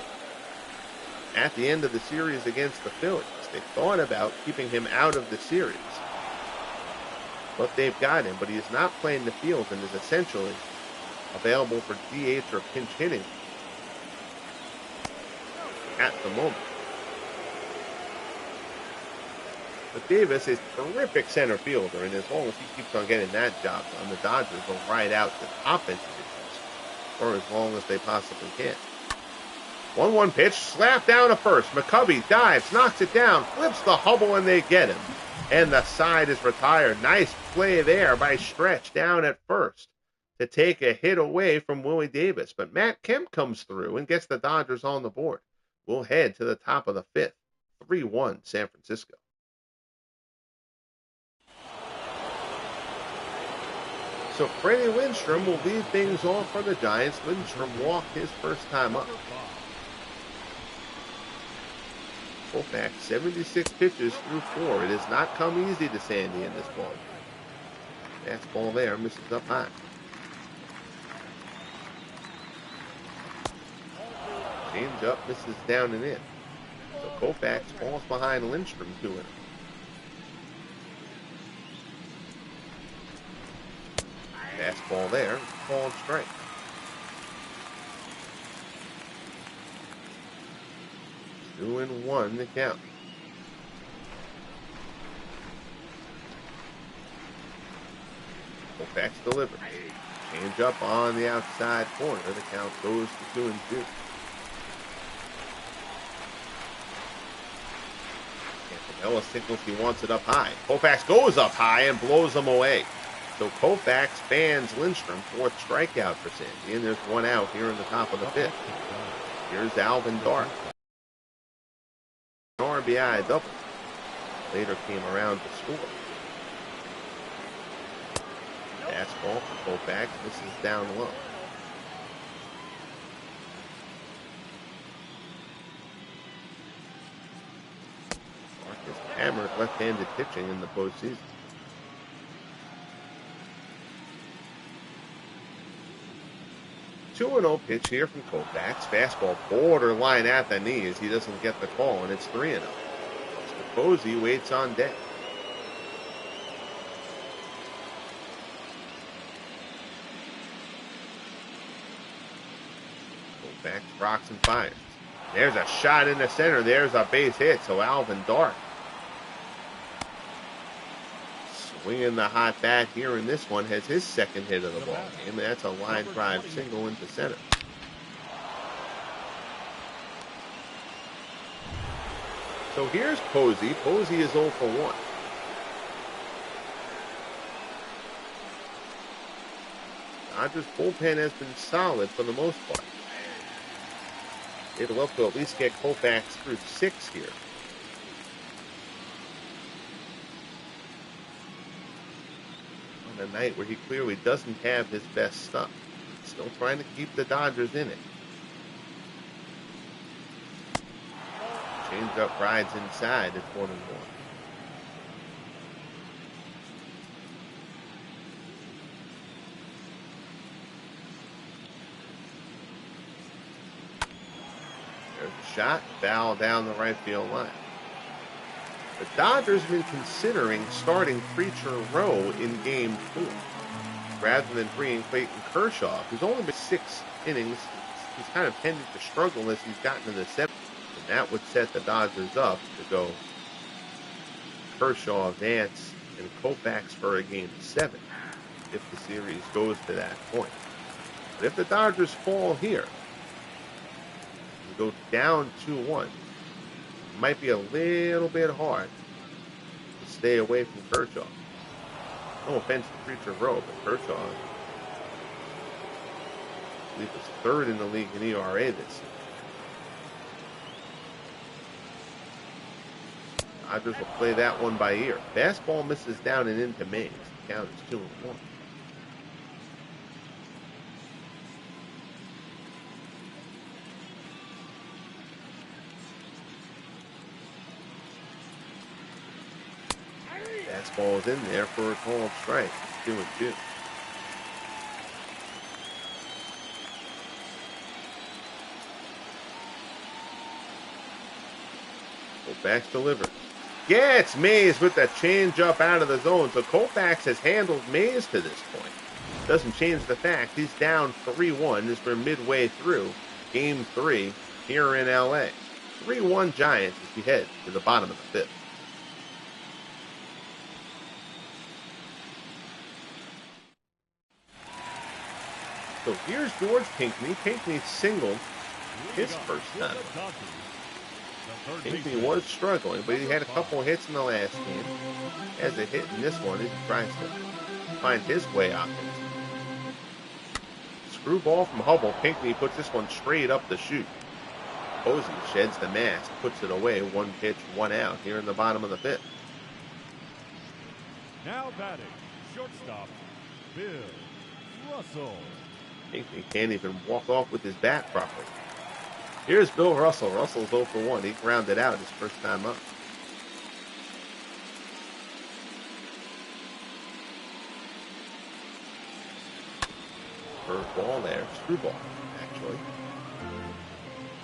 at the end of the series against the Phillies. They thought about keeping him out of the series. But they've got him, but he is not playing the field and is essentially available for DH or pinch hitting at the moment. But Davis is a terrific center fielder, and as long as he keeps on getting that job done, the Dodgers will ride out the offensive issues for as long as they possibly can. 1-1 pitch, slap down to first. McCovey dives, knocks it down, flips the Hubbell, and they get him. And the side is retired. Nice play there by Stretch down at first to take a hit away from Willie Davis. But Matt Kemp comes through and gets the Dodgers on the board. We'll head to the top of the 5th. 3-1 San Francisco. So Freddie Lindstrom will lead things off for the Giants. Lindstrom walked his first time up. Koufax, 76 pitches through 4. It has not come easy to Sandy in this ball. Fastball there, misses up high. Change up, misses down and in. So Koufax falls behind Lindstrom 2-0. Fastball there, called strike. Two and 1 the count. Koufax delivers. Change up on the outside corner. The count goes to 2-2. Campanella signals he wants it up high. Koufax goes up high and blows him away. So Koufax bans Lindstrom, fourth strikeout for Sandy, and there's one out here in the top of the fifth. Here's Alvin Dark. An RBI double. Later came around to score. Fastball for Koufax. This is down low. Dark has hammered left-handed pitching in the postseason. 2-0 pitch here from Koufax. Fastball borderline at the knees. He doesn't get the call, and it's 3-0. Posey waits on deck. Koufax rocks and fires. There's a shot in the center. There's a base hit. So Alvin Dark swinging the hot bat here in this one has his second hit of the ball game. That's a line drive single into center. So here's Posey. Posey is 0 for 1. Dodgers bullpen has been solid for the most part. They'd love to at least get Koufax through 6 here. On a night where he clearly doesn't have his best stuff. Still trying to keep the Dodgers in it. Change-up rides inside at 1-1. There's a shot, foul down the right field line. The Dodgers have been considering starting Preacher Rowe in Game 4 rather than freeing Clayton Kershaw, who's only been 6 innings. He's kind of tended to struggle as he's gotten to the 7th. And that would set the Dodgers up to go Kershaw, Vance, and Koufax for a Game 7 if the series goes to that point. But if the Dodgers fall here and go down 2-1, it might be a little bit hard to stay away from Kershaw. No offense to Preacher Rowe, but Kershaw, I believe, was 3rd in the league in ERA this season. Dodgers will play that one by ear. Fastball misses down and into Mays. The count is 2-1. Fastball is in there for a called strike. 2-2. Koufax delivers. Gets Mays with the change-up out of the zone. So Koufax has handled Mays to this point. Doesn't change the fact he's down 3-1 as we're midway through Game 3 here in L.A. 3-1 Giants as we head to the bottom of the 5th. So here's George Pinckney. Pinckney singled his first time. Pinckney was struggling, but he had a couple of hits in the last game. Has a hit in this one as he tries to find his way offensively. Screwball from Hubbell. Pinckney puts this one straight up the chute. Posey sheds the mask, puts it away. 1 pitch, 1 out here in the bottom of the 5th. Now batting, shortstop, Bill Russell. Pinckney can't even walk off with his bat properly. Here's Bill Russell. Russell's 0 for 1. He grounded out his first time up. Curve ball there. Screwball, actually.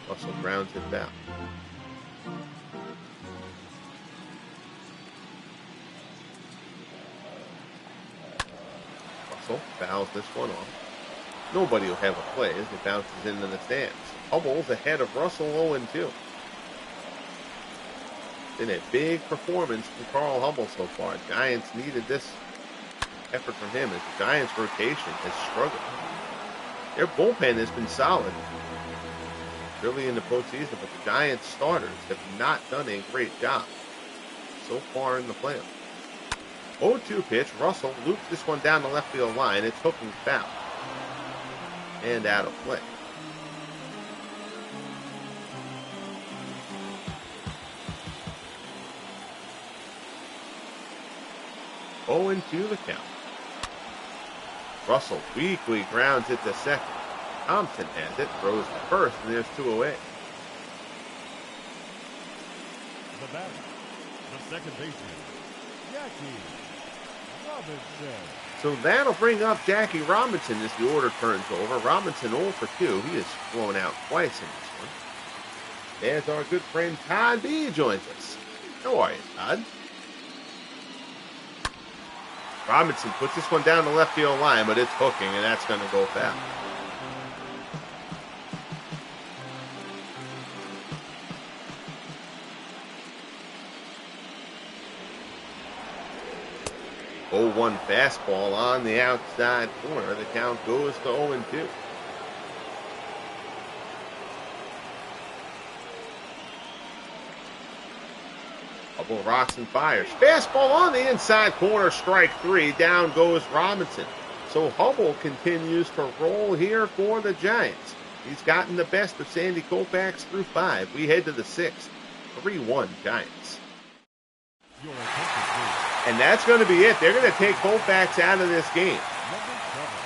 Russell grounds it down. Russell fouls this one off. Nobody will have a play as it bounces into the stands. Hubbell's ahead of Russell 0-2. Been a big performance from Carl Hubbell so far. Giants needed this effort from him as the Giants' rotation has struggled. Their bullpen has been solid early in the postseason, but the Giants' starters have not done a great job so far in the playoffs. 0-2 pitch. Russell loops this one down the left field line. It's hooking foul and out of play. Oh, and 2 the count. Russell weakly grounds it to second. Thompson has it, throws to first, and there's 2 away. The batter, the second baseman, Jackie Robinson. So that'll bring up Jackie Robinson as the order turns over. Robinson 0 for 2. He has flown out twice in this one. There's our good friend Todd B joins us. How are you, Todd? Robinson puts this one down the left field line, but it's hooking, and that's going to go foul. Oh, 1 fastball on the outside corner. The count goes to 0-2. Hubbell rocks and fires. Fastball on the inside corner, strike 3. Down goes Robinson. So Hubbell continues to roll here for the Giants. He's gotten the best of Sandy Koufax through 5. We head to the 6th. 3-1 Giants. And that's going to be it. They're going to take Koufax out of this game.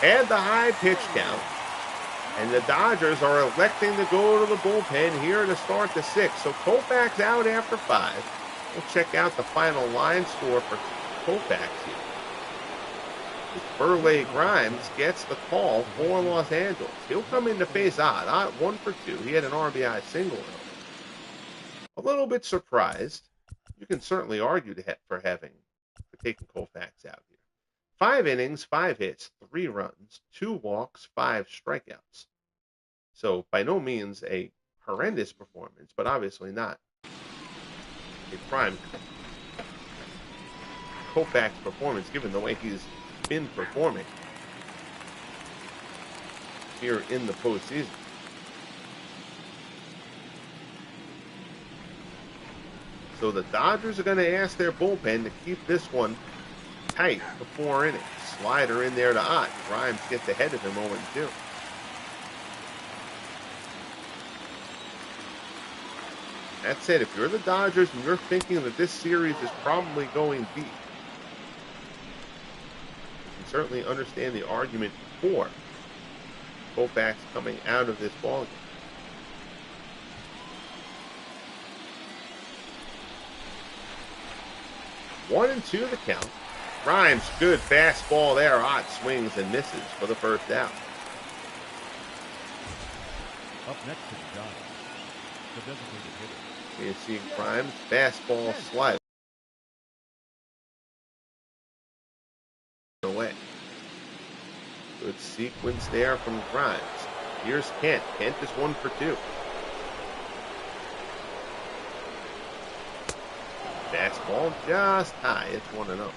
Add the high pitch count. And the Dodgers are electing to go to the bullpen here to start the 6th. So Koufax out after 5. We'll check out the final line score for Koufax here. Burley Grimes gets the call for Los Angeles. He'll come in to face Ott. Ott 1 for 2. He had an RBI single. A little bit surprised. You can certainly argue for taking Koufax out here. 5 innings, 5 hits, 3 runs, 2 walks, 5 strikeouts. So by no means a horrendous performance, but obviously not a prime Koufax performance given the way he's been performing here in the postseason. So the Dodgers are going to ask their bullpen to keep this one tight for 4 innings. Slider in there to Ott. Grimes gets ahead of him 0-2. That said, if you're the Dodgers and you're thinking that this series is probably going deep, you can certainly understand the argument for Koufax coming out of this ballgame. One and 2 the count. Grimes, good fastball there. Ott swings and misses for the first out. Up next to the Giants, the designated hitter. You see Grimes, fastball slider away. Good sequence there from Grimes. Here's Kent. Kent is 1 for 2. Fastball just high. It's 1-0.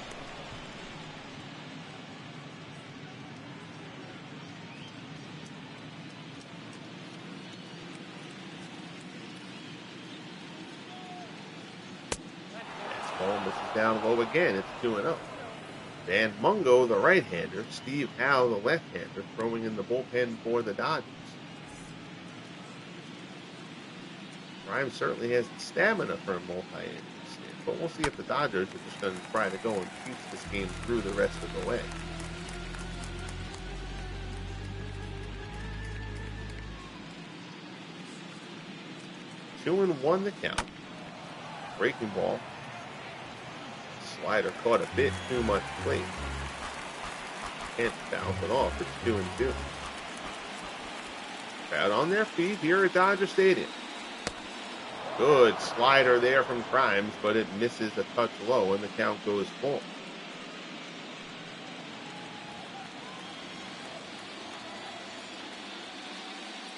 Fastball misses down low again. It's 2-0. Dan Mungo, the right-hander. Steve Howe, the left-hander, throwing in the bullpen for the Dodgers. Grimes certainly has the stamina for a multi-inning. But we'll see if the Dodgers are just going to try to go and piece this game through the rest of the way. Two and 1 the count. Breaking ball. Slider caught a bit too much plate. Can't bounce it off. It's 2-2. Crowd on their feet here at Dodger Stadium. Good slider there from Grimes, but it misses a touch low, and the count goes full.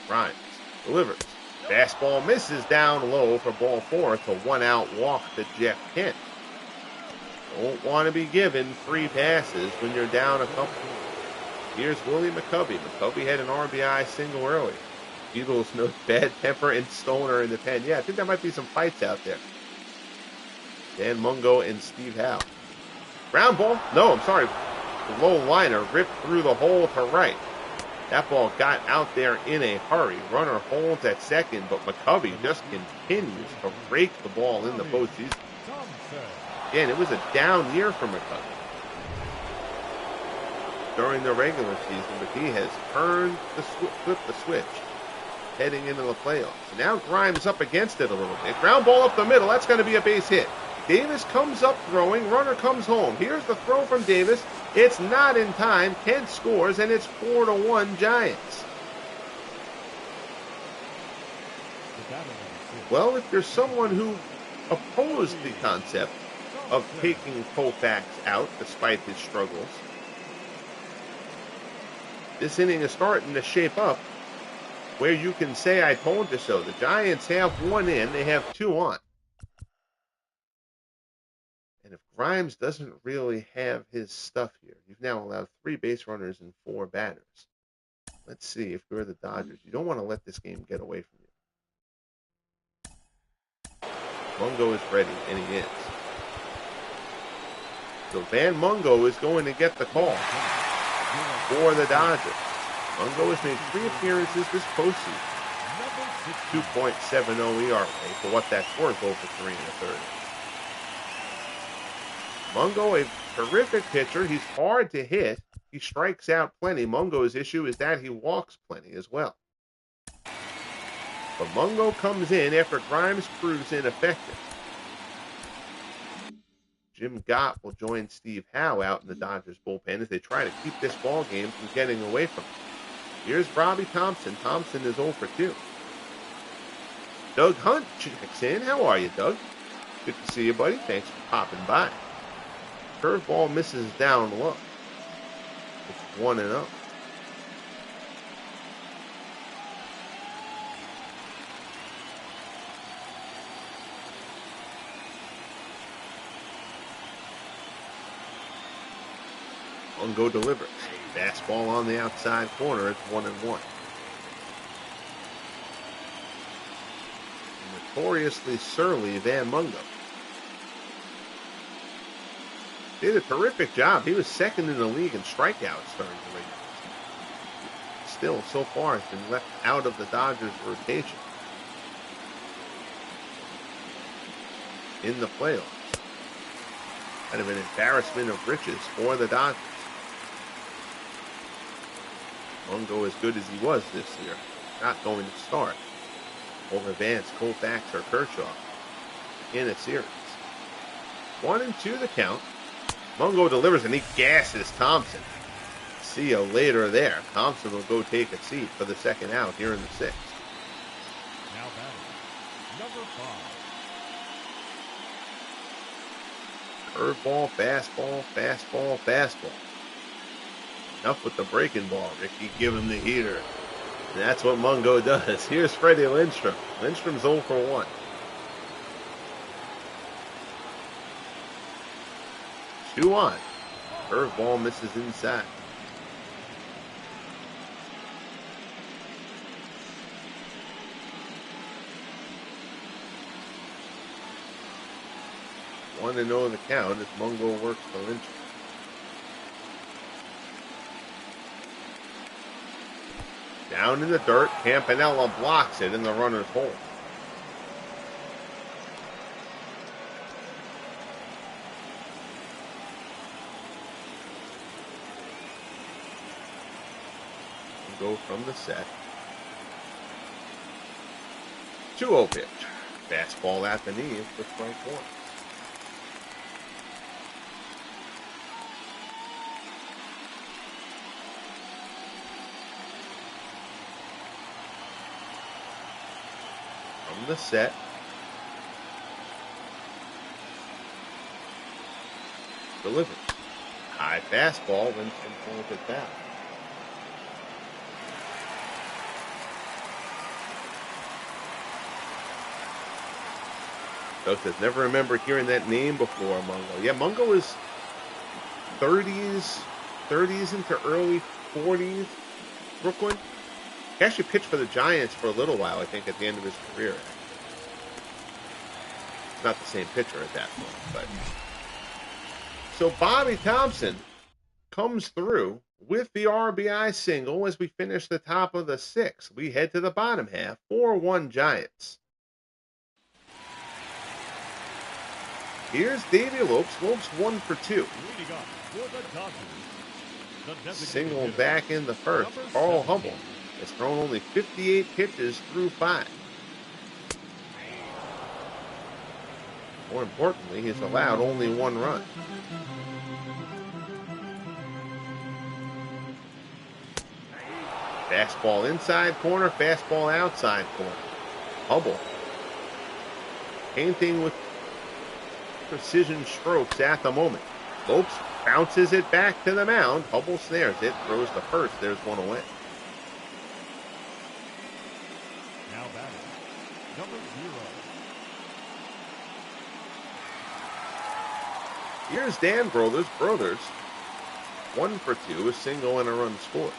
Grimes delivers. Fastball misses down low for ball 4. It's a 1-out walk to Jeff Kent. Don't want to be given free passes when you're down a couple. Here's Willie McCovey. McCovey had an RBI single early. Eagles no bad temper and Stoner in the pen. Yeah, I think there might be some fights out there. Dan Mungo and Steve Howe. Ground ball. No, I'm sorry. The low liner ripped through the hole to right. That ball got out there in a hurry. Runner holds at second, but McCovey just continues to rake the ball in the postseason. Again, it was a down year for McCovey during the regular season, but he has flipped the switch heading into the playoffs. And now Grimes up against it a little bit. Ground ball up the middle. That's going to be a base hit. Davis comes up throwing. Runner comes home. Here's the throw from Davis. It's not in time. Kent scores, and it's 4-1 Giants. Well, if you're someone who opposed the concept of taking Koufax out despite his struggles, this inning is starting to shape up where you can say, I told you so. The Giants have one in. They have two on. And if Grimes doesn't really have his stuff here, you've now allowed 3 base runners and 4 batters. Let's see if you're the Dodgers. You don't want to let this game get away from you. Mungo is ready, and he is. So Van Mungo is going to get the call for the Dodgers. Mungo has made 3 appearances this postseason. 2.70 ERA for what that's worth over 3 1/3. Mungo, a terrific pitcher. He's hard to hit. He strikes out plenty. Mungo's issue is that he walks plenty as well. But Mungo comes in after Grimes proves ineffective. Jim Gott will join Steve Howe out in the Dodgers bullpen as they try to keep this ball game from getting away from him. Here's Robbie Thompson. Thompson is 0 for 2. Doug Hunt checks in. How are you, Doug? Good to see you, buddy. Thanks for popping by. Curveball misses down low. It's 1-0. Mungo delivers. Fastball on the outside corner. It's 1-1. Notoriously surly Van Mungo. Did a terrific job. He was second in the league in strikeouts during the regular season. Still, so far, has been left out of the Dodgers' rotation in the playoffs. Kind of an embarrassment of riches for the Dodgers. Mungo, as good as he was this year, not going to start over Vance, Koufax, or Kershaw in a series. 1-2 the count. Mungo delivers, and he gasses Thompson. See you later there. Thompson will go take a seat for the second out here in the 6th. Now batting, number 5. Curveball, fastball, fastball, fastball. Enough with the breaking ball, Ricky. Give him the heater. And that's what Mungo does. Here's Freddie Lindstrom. Lindstrom's 0 for 1. 2 on. Curveball misses inside. One to know the count as Mungo works for Lindstrom. Down in the dirt, Campanella blocks it in the runner's hole. Go from the set. 2-0 pitch. Fastball at the knee for strike 1. From the set. Delivers. High fastball. Winston pulls it down. Doug says, never remember hearing that name before, Mungo. Yeah, Mungo is 30s into early 40s. Brooklyn. He actually pitched for the Giants for a little while, I think, at the end of his career. It's not the same pitcher at that point, but. So Bobby Thompson comes through with the RBI single as we finish the top of the 6th. We head to the bottom half, 4-1 Giants. Here's Davey Lopes. Lopes 1 for 2. Single back in the first. Carl Hubbell has thrown only 58 pitches through 5. More importantly, he's allowed only 1 run. Fastball inside corner, fastball outside corner. Hubbell painting with precision strokes at the moment. Lopes bounces it back to the mound. Hubbell snares it, throws to first. There's 1 away. Now batting, number 0. Here's Dan Brothers. Brothers 1 for 2, a single and a run scored.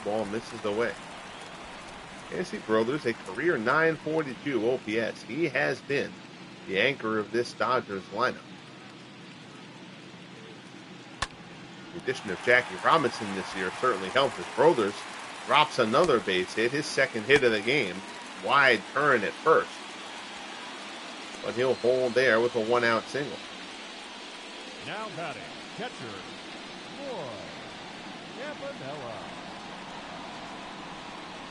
Ball misses away. Nancy Brothers, a career 942 OPS. He has been the anchor of this Dodgers lineup. The addition of Jackie Robinson this year certainly helped as Brothers drops another base hit, his 2nd hit of the game. Wide turn at first. But he'll hold there with a 1-out single. Now batting, catcher, Roy Campanella.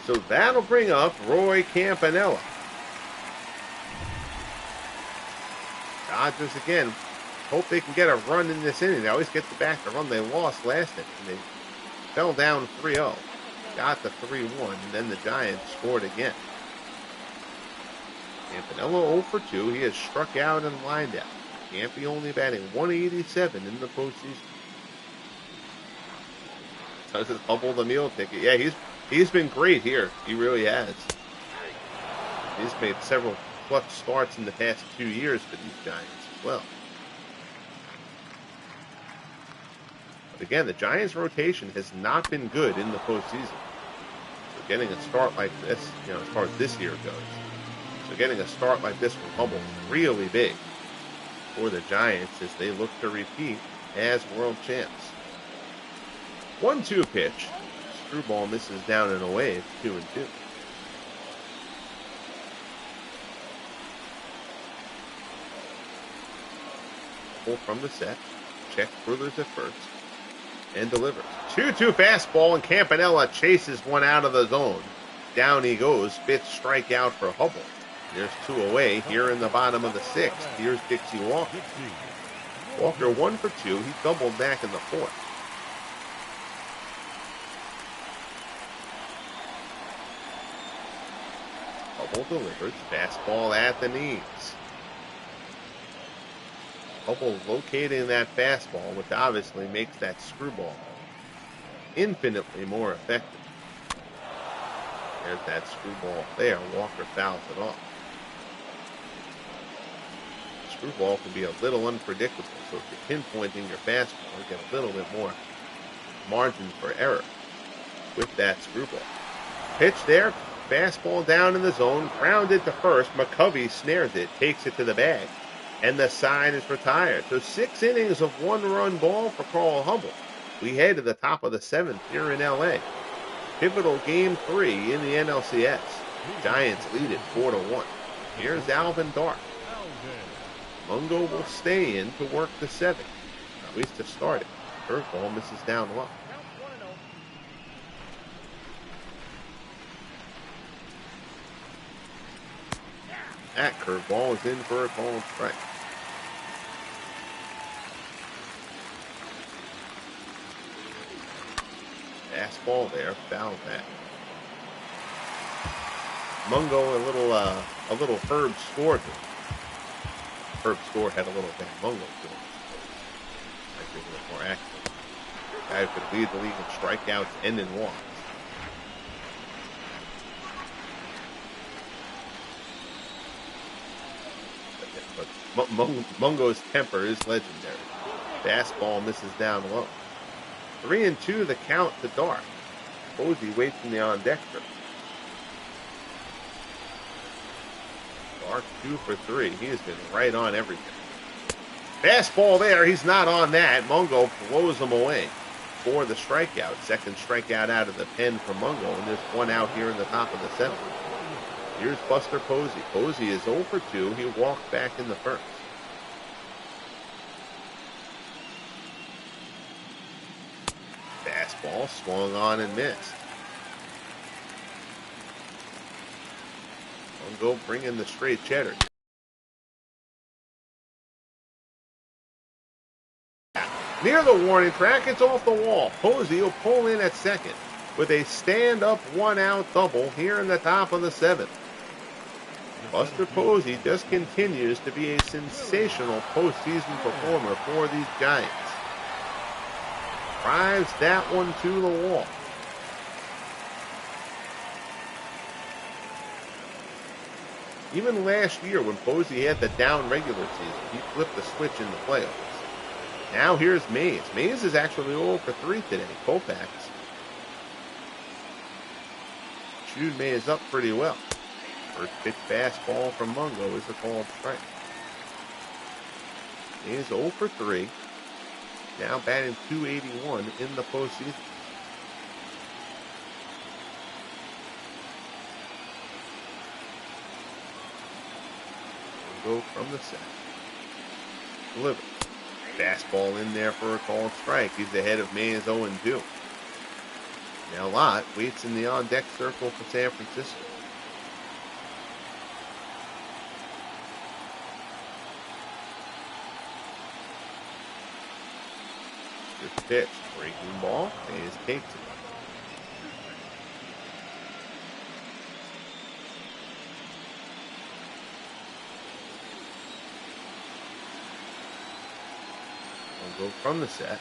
So that'll bring up Roy Campanella. Dodgers again hope they can get a run in this inning. They always get back the run they lost last inning. They fell down 3-0. Got the 3-1, and then the Giants scored again. Campanella 0 for 2. He has struck out and lined out. Campy only batting 187 in the postseason. Does his Hubbell the meal ticket? Yeah, he's been great here. He really has. He's made several clutch starts in the past 2 years for these Giants as well. But again, the Giants' rotation has not been good in the postseason. So getting a start like this, as far as this year goes, so getting a start like this from Hubbell really big for the Giants as they look to repeat as world champs. 1-2 pitch. Screwball misses down and away. It's 2-2. Pull from the set. Check Brothers at first. And delivers. 2-2 fastball, and Campanella chases one out of the zone. Down he goes. 5th strikeout for Hubbell. There's 2 away here in the bottom of the 6th. Here's Dixie Walker. Walker 1 for 2. He doubled back in the 4th. Hubbell delivers. Fastball at the knees. Hubbell locating that fastball, which obviously makes that screwball infinitely more effective. There's that screwball there. Walker fouls it off. Screwball can be a little unpredictable, so if you're pinpointing your fastball, you get a little bit more margin for error with that screwball. Pitch there. Fastball down in the zone, grounded to first. McCovey snares it, takes it to the bag, and the side is retired. So 6 innings of 1-run ball for Carl Hubbell. We head to the top of the 7th here in L.A. Pivotal Game 3 in the NLCS. Giants lead it 4-1. Here's Alvin Dark. Mungo will stay in to work the 7th, at least to start it. Curveball misses down low. That curveball is in for a called strike. Fastball there, foul back. Mungo a little Herb Score to him. Herb Score had a little bit of Mungo to him. Might be a little more accurate. Guy who could lead the league in strikeouts and in walks. But Mungo's temper is legendary. Fastball misses down low. 3-2 the count to Dark. Posey waits in the on-deck trip. Dark 2 for 3. He has been right on everything. Fastball there. He's not on that. Mungo blows him away for the strikeout. Second strikeout out of the pen for Mungo, and there's one out here in the top of the seventh. Here's Buster Posey. Posey is 0 for 2. He walked back in the first. Fastball swung on and missed. Mungo bringing the straight cheddar. Near the warning track, it's off the wall. Posey will pull in at second with a stand-up one-out double here in the top of the seventh. Buster Posey just continues to be a sensational postseason performer for these Giants. Drives that one to the wall. Even last year when Posey had the down regular season, he flipped the switch in the playoffs. Now here's Mays. Mays is actually 0 for 3 today. Koufax chewed Mays up pretty well. First pitch fastball from Mungo is a called strike. Mays 0 for 3. Now batting .281 in the postseason. Mungo from the set. Delivered. Fastball in there for a called strike. He's ahead of Mays 0-2. Now Lott waits in the on-deck circle for San Francisco. Good pitch. Breaking ball. Mays takes it. Go from the set.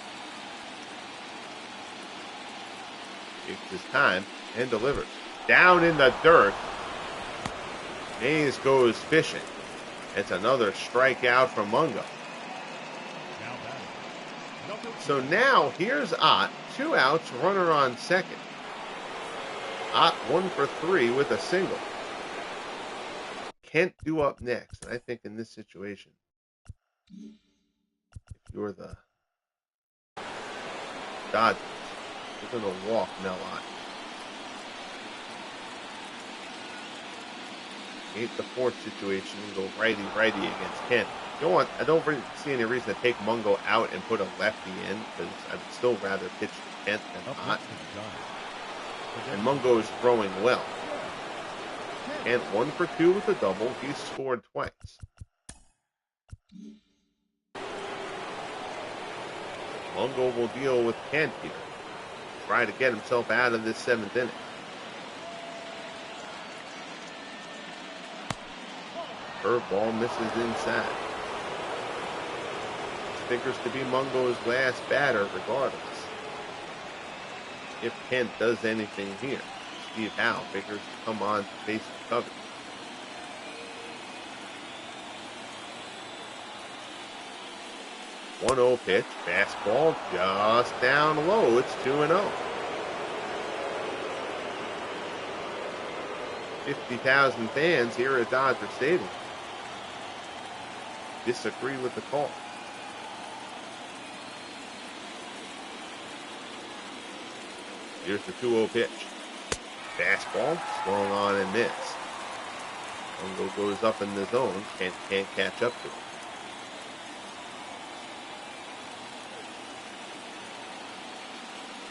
Takes his time and delivers. Down in the dirt. Mays goes fishing. It's another strikeout from Mungo. So now here's Ott. 2 outs, runner on second. Ott 1 for 3 with a single. Kent due up next. And I think in this situation, if you're the Dodgers, you're going to walk Nlcs. 8-4 situation, go righty against Kent. You know what? I don't really see any reason to take Mungo out and put a lefty in, because I'd still rather pitch to Kent than Ott. And Mungo is throwing well. Kent 1 for 2 with a double. He's scored twice. Mungo will deal with Kent here. Try to get himself out of this 7th inning. Curveball misses inside. This figures to be Mungo's last batter regardless. If Kent does anything here, Steve Howe figures to come on to face the coverage. One-0 pitch, fastball just down low. It's 2-0. 50,000 fans here at Dodger Stadium disagree with the call. Here's the 2-0 pitch. Fastball, swung on and missed. Mungo goes up in the zone, can't catch up to it.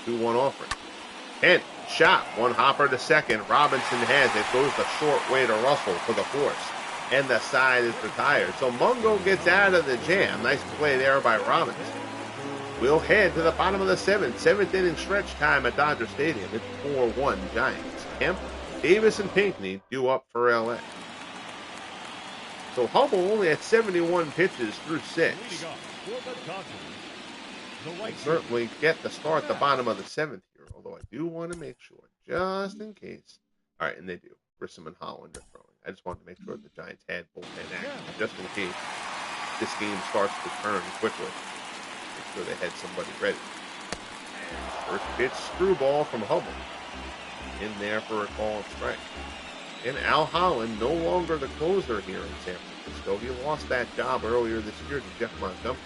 2-1 offering. Kent, shot, one hopper to second. Robinson has it, goes the short way to Russell for the force. And the side is retired. So Mungo gets out of the jam. Nice play there by Robinson. We'll head to the bottom of the 7th inning stretch time at Dodger Stadium. It's 4-1 Giants. Kemp, Davis, and Pinckney due up for LA. So Hubbell only had 71 pitches through 6. The will right field. certainly get the start at the bottom of the 7th here, although I do want to make sure, just in case. All right, and they do. Grissom and Holland are throwing. I just wanted to make sure the Giants had bullpen action, just in case this game starts to turn quickly. Make sure they had somebody ready. And first pitch screwball from Hubbell. In there for a call strike. And Al Holland, no longer the closer here in San Francisco. He lost that job earlier this year to Jeff Montgomery.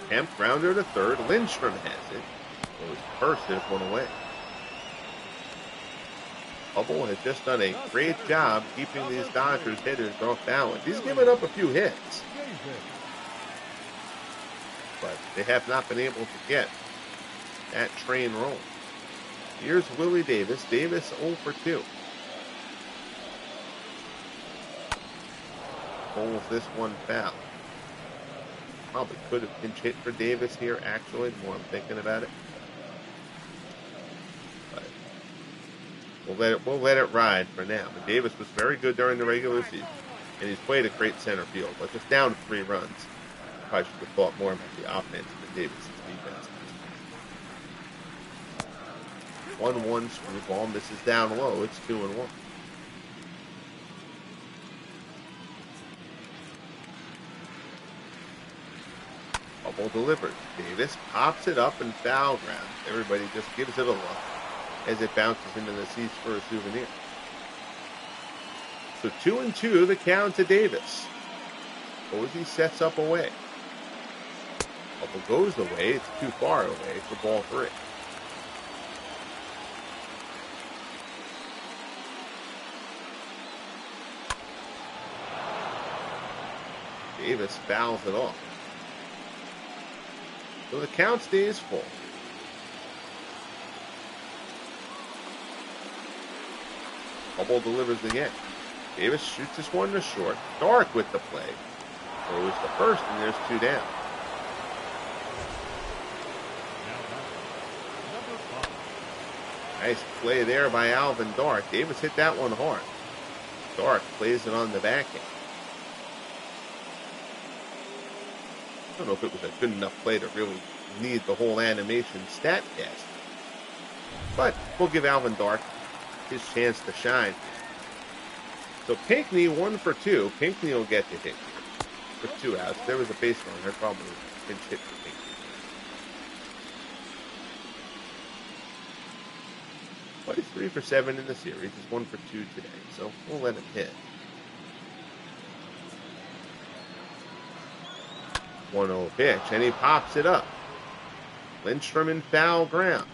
Kemp grounder to third. Lindstrom has it. Goes first. There's one away. Hubbell has just done a great job keeping these Dodgers hitters off balance. He's given up a few hits, but they have not been able to get that train rolling. Here's Willie Davis. Davis 0 for 2. Pulls this one foul. Probably could have pinch hit for Davis here, actually, the more I'm thinking about it. But we'll let it ride for now. But Davis was very good during the regular season, and he's played a great center field. But just down 3 runs. Probably should have thought more about the offense than Davis' defense. 1-1 screwball, misses down low. It's 2-1. Hubbell delivered. Davis pops it up and foul ground. Everybody just gives it a look as it bounces into the seats for a souvenir. So 2-2, the count to Davis. Posey sets up away. Hubbell goes away. It's too far away for ball 3. Davis fouls it off. So the count stays full. Hubbell delivers again. Davis shoots this one to short. Dark with the play. Throws the first, and there's 2 down. Nice play there by Alvin Dark. Davis hit that one hard. Dark plays it on the backhand. I don't know if it was a good enough play to really need the whole animation stat cast. But we'll give Alvin Dark his chance to shine. So Pinckney 1 for 2. Pinckney will get the hit here with 2 outs. There was a base runner, probably a pinch hit for Pinckney. But he's 3 for 7 in the series. He's 1 for 2 today, so we'll let him hit. 1-0 pitch, and he pops it up. Lindstrom in foul ground.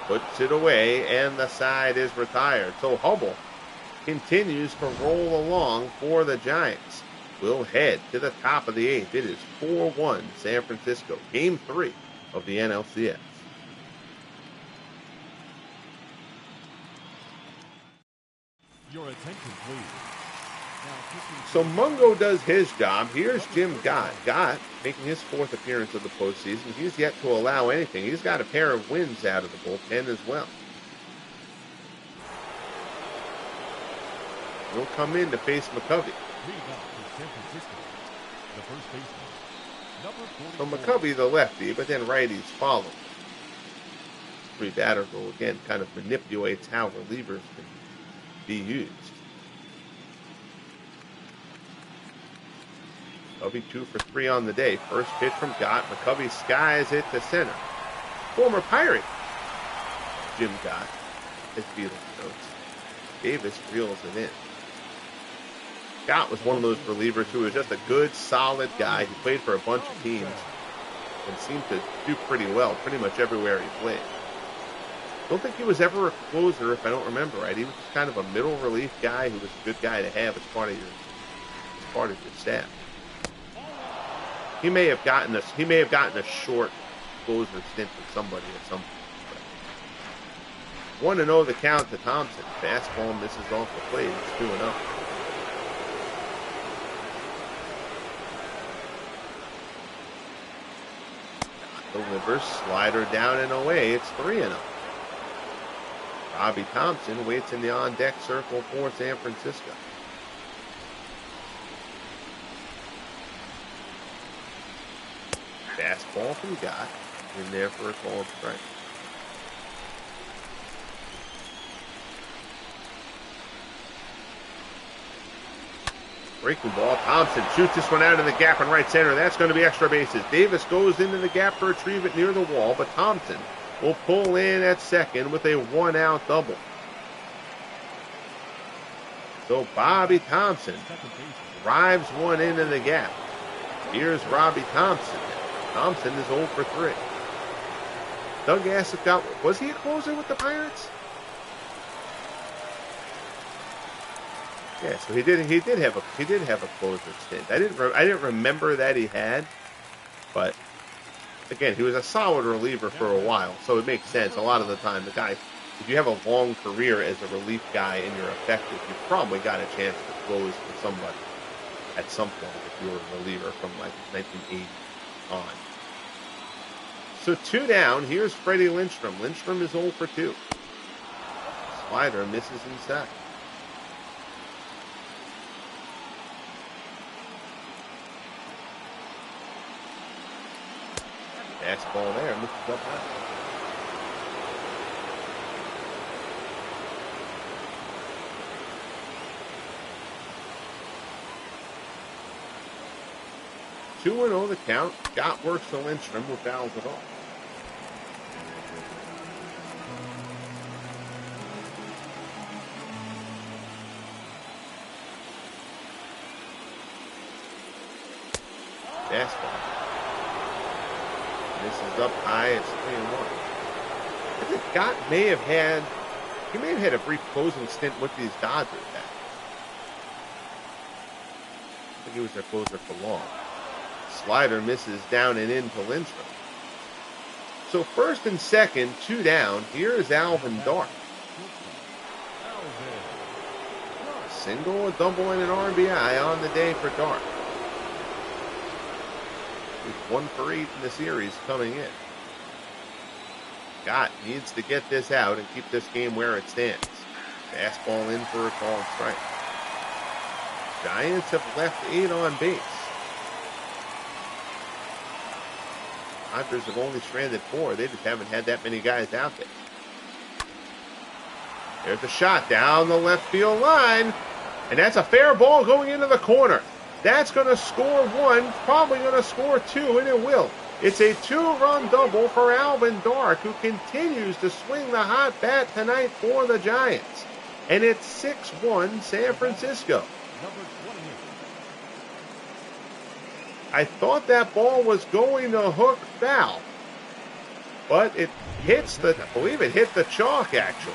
Puts it away, and the side is retired. So Hubbell continues to roll along for the Giants. We'll head to the top of the 8th. It is 4-1 San Francisco. Game 3 of the NLCS. Your attention, please. So Mungo does his job. Here's Jim Gott. Gott making his 4th appearance of the postseason. He's yet to allow anything. He's got a pair of wins out of the bullpen as well. He'll come in to face McCovey. So McCovey the lefty, but then righties follow. 3-batter rule again kind of manipulates how relievers can be used. McCovey 2 for 3 on the day. First pitch from Gott. McCovey skies it to center. Former Pirate Jim Gott, as Beatles notes. Davis reels it in. Gott was one of those relievers who was just a good, solid guy. He played for a bunch of teams and seemed to do pretty well pretty much everywhere he played. Don't think he was ever a closer, if I don't remember right. He was just kind of a middle relief guy who was a good guy to have as part of your staff. He may have gotten a short closer stint with somebody at some point. 1-0 the count to Thompson. Fastball misses off the plate. It's 2-0. Delivers, slider down and away. It's 3-0. Robbie Thompson waits in the on-deck circle for San Francisco. Ball from Gott in there for a called strike. Breaking ball. Thompson shoots this one out of the gap in right center. That's going to be extra bases. Davis goes into the gap to retrieve it near the wall, but Thompson will pull in at second with a one-out double. So Bobby Thompson drives one into the gap. Here's Robbie Thompson. Thompson is 0 for 3. Doug Asicott, was he a closer with the Pirates? Yeah, so he did have a closer stint. I didn't remember that he had, but again, he was a solid reliever for a while, so it makes sense. A lot of the time, the guy, if you have a long career as a relief guy and you're effective, you probably got a chance to close for somebody at some point if you were a reliever from like 1980 on. So 2 down. Here's Freddie Lindstrom. Lindstrom is 0 for 2. Slider misses inside. Fastball there, misses up high. Two 2-0 the count. Gott works to Lindstrom, who fouls it off. Fastball. This is up high. It's 3-1. I think Gott may have had a brief closing stint with these Dodgers. I think he was their closer for long. Slider misses down and in to Lindstrom. So first and second, 2 down. Here is Alvin Dark. A single, a double, and an RBI on the day for Dark. He's 1 for 8 in the series coming in. Gott needs to get this out and keep this game where it stands. Fastball in for a called strike. Giants have left 8 on base. Dodgers have only stranded 4. They just haven't had that many guys out there. There's a shot down the left field line. And that's a fair ball going into the corner. That's going to score 1, probably going to score 2, and it will. It's a 2-run double for Alvin Dark, who continues to swing the hot bat tonight for the Giants. And it's 6-1 San Francisco. I thought that ball was going to hook foul, but it hits I believe it hit the chalk actually.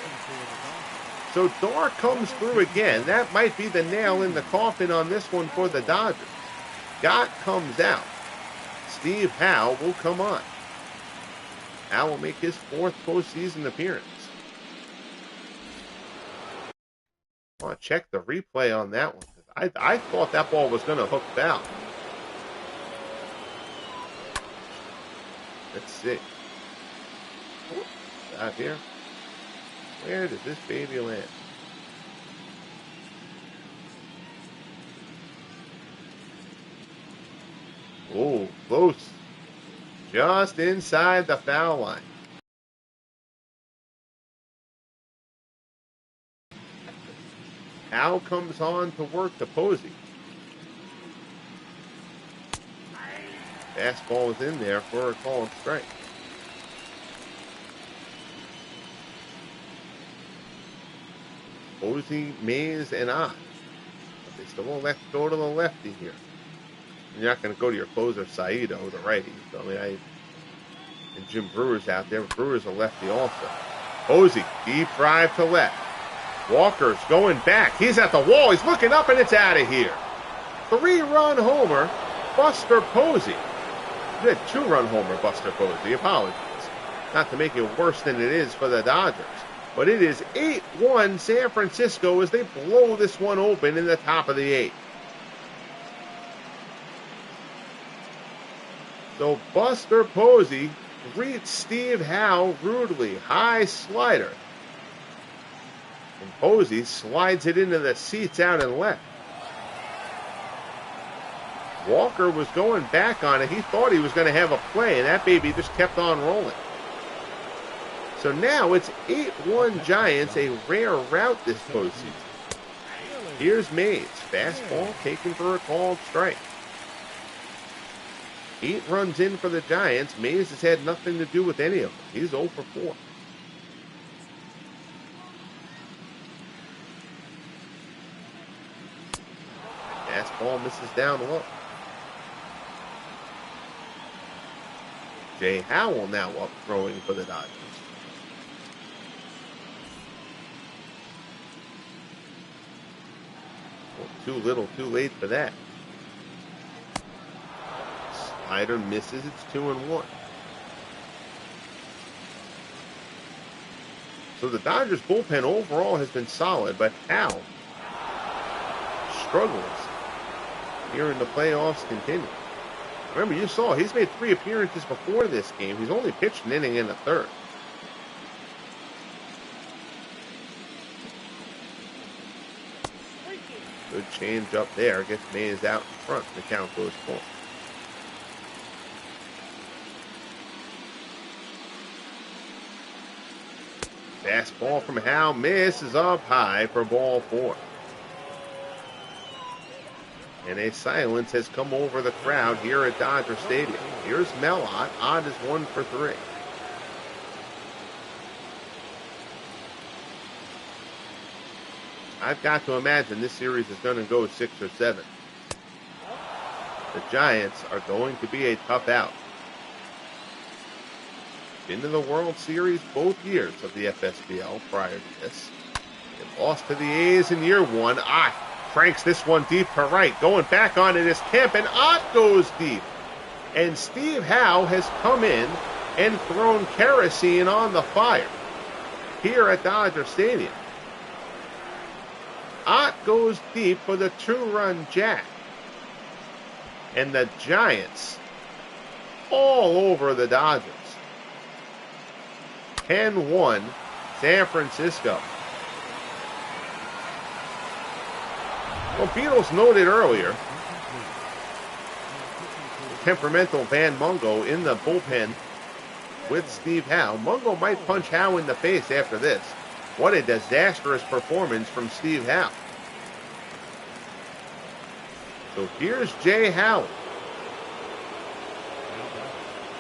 So Dark comes through again. That might be the nail in the coffin on this one for the Dodgers. Gott comes out. Steve Howe will come on. Howe will make his 4th postseason appearance. I want to check the replay on that one. I thought that ball was going to hook foul. Let's see. Out here. Where does this baby land? Oh, close. Just inside the foul line. Howe comes on to work the Posey. Fastball is in there for a called strike. Posey, Mays, and on. But they still won't go to the lefty here. You're not going to go to your closer, Saito, the righty. So, and Jim Brewer's out there. Brewer's a lefty also. Posey, deep drive to left. Walker's going back. He's at the wall. He's looking up, and it's out of here. 3-run homer, Buster Posey. Good 2-run homer, Buster Posey. Apologies. Not to make it worse than it is for the Dodgers. But it is 8-1 San Francisco as they blow this one open in the top of the 8th. So Buster Posey greets Steve Howe rudely. High slider. And Posey slides it into the seats out and left. Walker was going back on it. He thought he was going to have a play, and that baby just kept on rolling. So now it's 8-1 Giants, a rare rout this postseason. Here's Mays. Fastball taken for a called strike. 8 runs in for the Giants. Mays has had nothing to do with any of them. He's 0 for 4. Fastball misses down low. Jay Howell now up throwing for the Dodgers. Well, too little, too late for that. Slider misses. It's 2-1. So the Dodgers bullpen overall has been solid, but Howell struggles here in the playoffs continue. Remember, you saw he's made 3 appearances before this game. He's only pitched an inning in the third. Good change up there. Gets Mays out in front. The count goes full. Fastball from Howell misses up high for ball 4. And a silence has come over the crowd here at Dodger Stadium. Here's Mel Ott. Ott is 1 for 3. I've got to imagine this series is going to go 6 or 7. The Giants are going to be a tough out. Been to the World Series both years of the FSBL prior to this. They lost to the A's in year 1. Ott cranks this one deep to right. Going back on it is Kemp, and Ott goes deep. And Steve Howe has come in and thrown kerosene on the fire here at Dodger Stadium. Ott goes deep for the 2-run jack. And the Giants all over the Dodgers. 10-1 San Francisco. Well, Beatles noted earlier, temperamental Van Mungo in the bullpen with Steve Howe. Mungo might punch Howe in the face after this. What a disastrous performance from Steve Howe. So here's Jay Howell,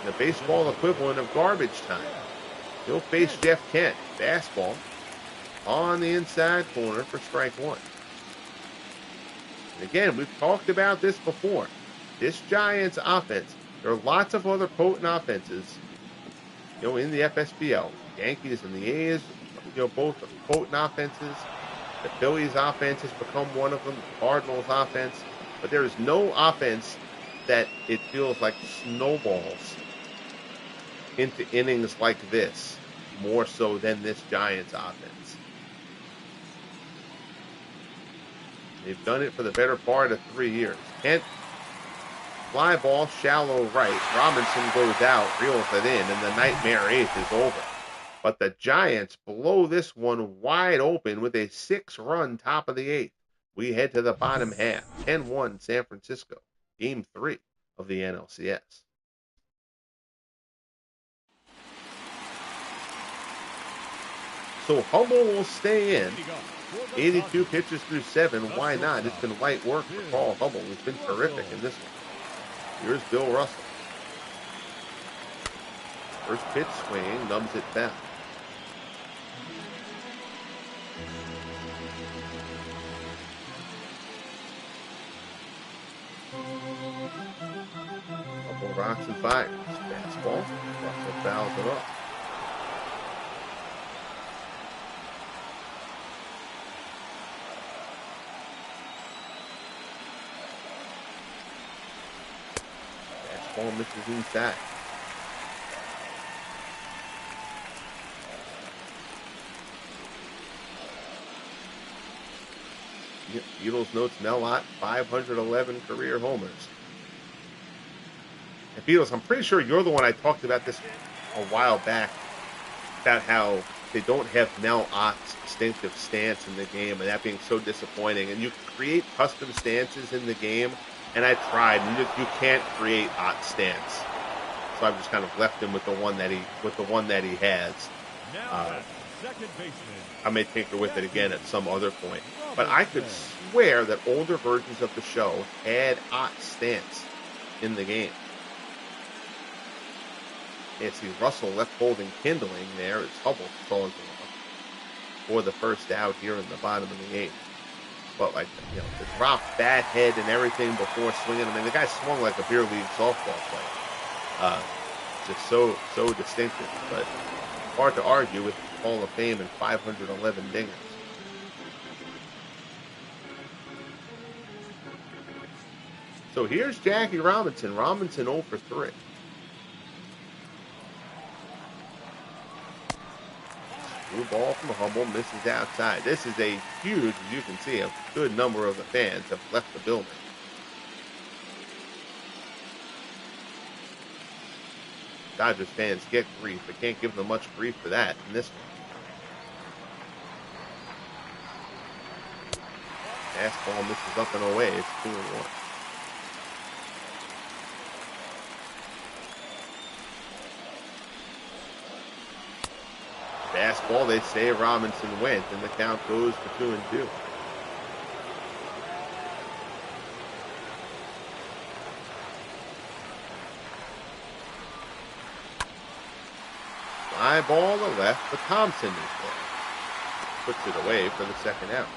the baseball equivalent of garbage time. He'll face Jeff Kent. Fastball on the inside corner for strike 1. And again, we've talked about this before. This Giants offense, there are lots of other potent offenses, in the FSBL. Yankees and the A's, both potent offenses. The Phillies offense has become one of them. The Cardinals offense. But there is no offense that it feels like snowballs into innings like this, more so than this Giants offense. They've done it for the better part of 3 years. Kent, fly ball, shallow right. Robinson goes out, reels it in, and the nightmare 8th is over. But the Giants blow this one wide open with a 6-run top of the 8th. We head to the bottom half. 10-1 San Francisco. Game 3 of the NLCS. So Hubbell will stay in. 82 pitches through 7. Why not? It's been light work for Paul Hubbell. He's been terrific in this one. Here's Bill Russell. First pitch swing, numbs it down. Hubbell rocks and fires. Fastball. Russell fouls it off. Fastball misses inside. Beatles notes Mel Ott, 511 career homers. And Beatles, I'm pretty sure you're the one I talked about this a while back, about how they don't have Mel Ott's distinctive stance in the game, and that being so disappointing. And you create custom stances in the game And I tried, and you can't create hot stance. So I've just kind of left him with the one that he has. Second baseman. I may tinker with it again at some other point. But I could swear that older versions of the show had hot stance in the game. You see Russell left holding kindling there as Hubbell calls off for the first out here in the bottom of the 8th. But the drop bat head and everything before swinging. I mean, the guy swung like a beer league softball player. Just so distinctive. But hard to argue with Hall of Fame and 511 dingers. So here's Jackie Robinson. Robinson 0 for 3. Blue ball from Hubbell, misses outside. This is a huge, as you can see, a good number of the fans have left the building. Dodgers fans get grief, but can't give them much grief for that in this one. Fastball misses up and away. It's 2-1. Fastball, they say Robinson went, and the count goes to 2-2. Fly ball to left, but Thompson is there. Puts it away for the second out.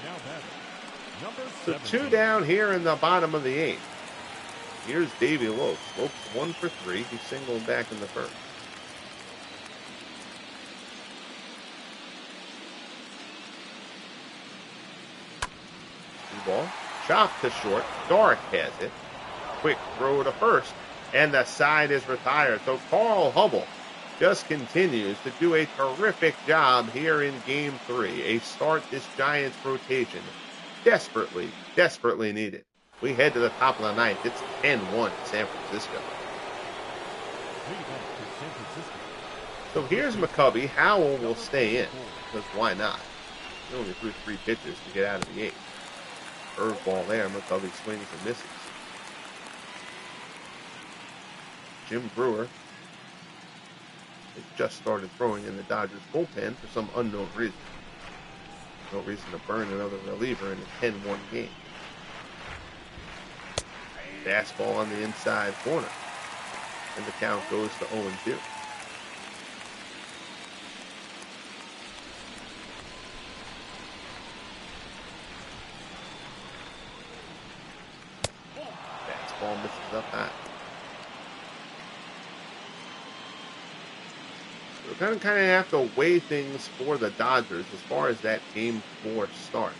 Now batting, number So 17. 2 down here in the bottom of the 8th. Here's Davey Lopes. Lopes 1 for 3. He singled back in the first. Ball. Chop to short. Dark has it. Quick throw to first. And the side is retired. So Carl Hubbell just continues to do a terrific job here in Game 3. A start this Giants rotation desperately, desperately needed. We head to the top of the 9th. It's 10-1 San Francisco. So here's McCovey. Howell will stay in, because why not? He only threw 3 pitches to get out of the 8th. Curveball there. McCovey swings and misses. Jim Brewer has just started throwing in the Dodgers bullpen for some unknown reason. No reason to burn another reliever in a 10-1 game. Fastball on the inside corner. And the count goes to 0-2. Fastball misses up high. We're going to kind of have to weigh things for the Dodgers as far as that Game 4 start.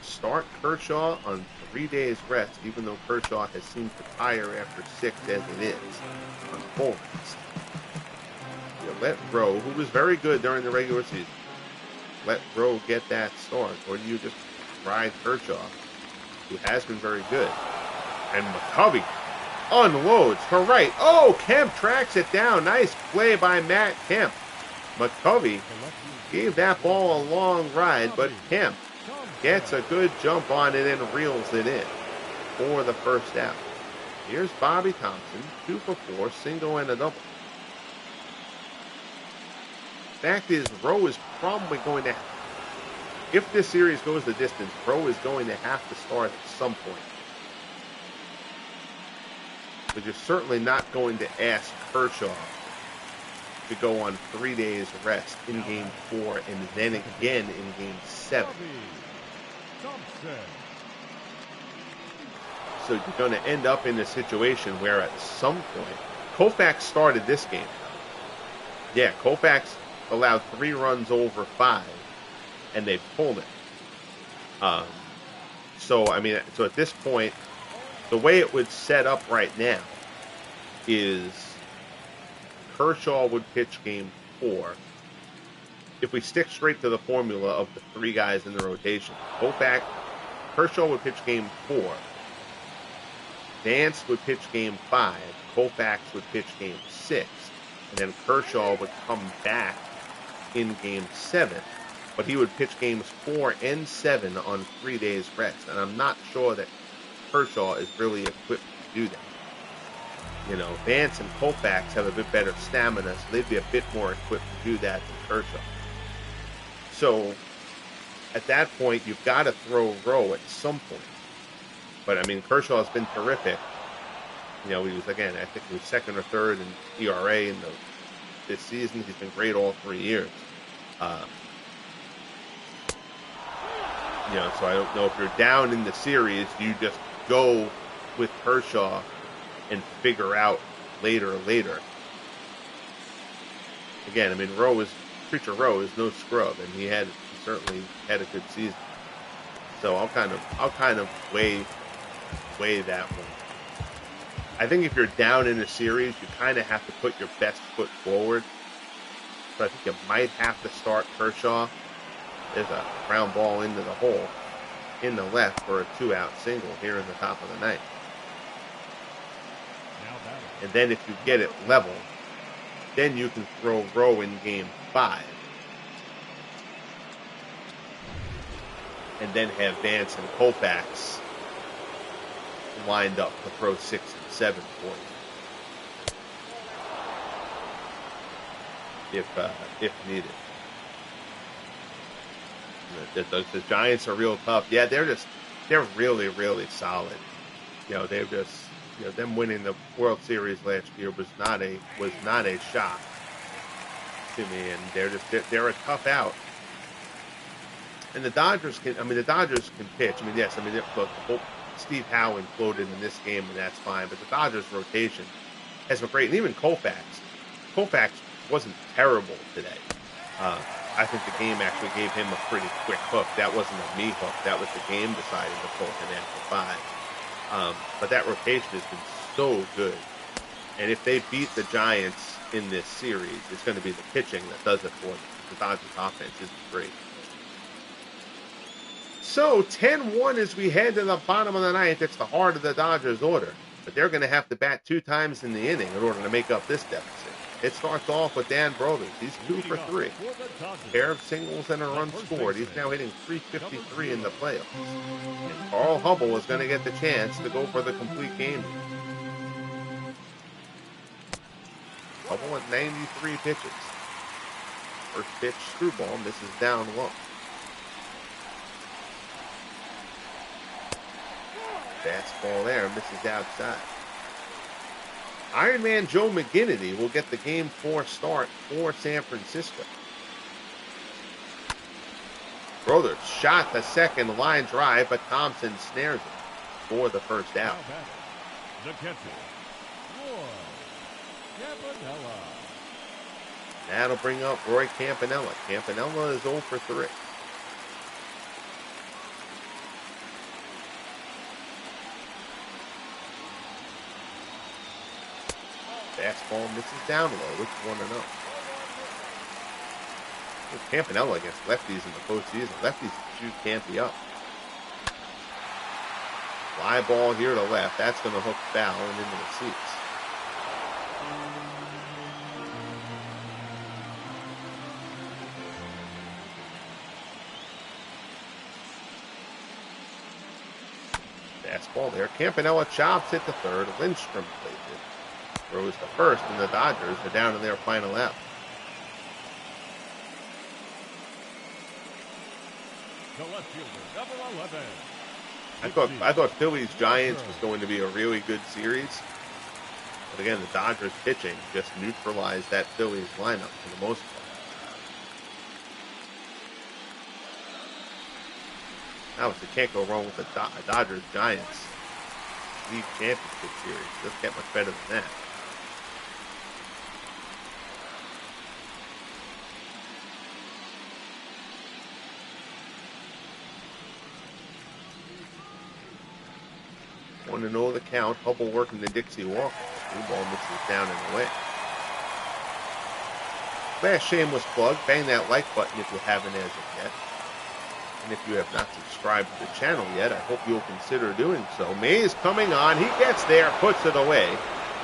Start Kershaw on 3 days rest, even though Kershaw has seemed to tire after 6 as it is, on full rest. You let Rowe, who was very good during the regular season, let Rowe get that start, or do you just ride Kershaw, who has been very good? And McCovey unloads to right. Oh, Kemp tracks it down. Nice play by Matt Kemp. McCovey gave that ball a long ride, but Kemp gets a good jump on it and reels it in for the first out. Here's Bobby Thompson, 2 for 4, single and a double. Fact is, Rowe is probably going to, if this series goes the distance, Rowe is going to have to start at some point. But you're certainly not going to ask Kershaw to go on 3 days rest in Game 4 and then again in Game 7. So you're going to end up in a situation where at some point, Koufax started this game. Yeah, Koufax allowed 3 runs over 5, and they pulled it. So at this point, the way it would set up right now is Kershaw would pitch Game 4. If we stick straight to the formula of the 3 guys in the rotation, Kershaw would pitch Game 4. Nance would pitch Game 5. Koufax would pitch Game 6. and then Kershaw would come back in Game 7, but he would pitch Games 4 and 7 on 3 days rest, and I'm not sure that Kershaw is really equipped to do that. You know, Vance and Koufax have a bit better stamina, so they'd be a bit more equipped to do that than Kershaw. So at that point, you've got to throw Rowe at some point. But I mean, Kershaw's been terrific. You know, he was, again, I think he was second or third in ERA this season. He's been great all 3 years. You know, so I don't know if you're down in the series, you just go with Kershaw and figure out later. Again, I mean, Preacher Rowe is no scrub, and he certainly had a good season. So I'll kind of weigh that one. I think if you're down in a series, you kind of have to put your best foot forward. So I think you might have to start Kershaw. There's a ground ball into the hole in the left for a 2-out single here in the top of the ninth. And then if you get it level, then you can throw Rowe in Game 5. And then have Vance and Koufax lined up to throw 6 and 7 for you, if needed. The Giants are real tough. Yeah, they're really, really solid. You know, they've just, you know, them winning the World Series last year was not a shock to me, and they're a tough out. And the Dodgers can pitch. I mean, yes, I mean, look, Steve Howe imploded in this game, and that's fine. But the Dodgers rotation has been great, and even Koufax wasn't terrible today. I think the game actually gave him a pretty quick hook. That wasn't a me hook. That was the game deciding to pull him after 5. But that rotation has been so good. And if they beat the Giants in this series, it's going to be the pitching that does it for them. The Dodgers offense isn't great. So 10-1 as we head to the bottom of the ninth. It's the heart of the Dodgers order. But they're going to have to bat 2 times in the inning in order to make up this deficit. It starts off with Dan Brothers. He's 2 for 3. Pair of singles and a run scored. He's now hitting .353 in the playoffs. And Carl Hubbell is going to get the chance to go for the complete game. Hubbell at 93 pitches. First pitch, screwball, misses down low. Fastball there, misses outside. Iron Man Joe McGinnity will get the Game 4 start for San Francisco. Brothers shot the second line drive, but Thompson snares it for the first out. The catcher, Roy Campanella. That'll bring up Roy Campanella. Campanella is 0 for 3. Fastball misses down low. It's 1-0. Campanella against lefties in the postseason. Lefties shoot can't be up. Fly ball here to left. That's going to hook foul and into the seats. Fastball there. Campanella chops it to third. Lindstrom plays it. Throws to first, and the Dodgers are down to their final out. The left fielder, number 11. I thought Phillies Giants was going to be a really good series, but again, the Dodgers pitching just neutralized that Phillies lineup for the most part. Obviously, can't go wrong with the Dodgers Giants League Championship Series. Doesn't get much better than that. Want to know the count. Hubbell working the Dixie walk. Blue ball misses down and away. Last shameless plug. Bang that like button if you haven't as of yet. And if you have not subscribed to the channel yet, I hope you'll consider doing so. Mays coming on. He gets there, puts it away.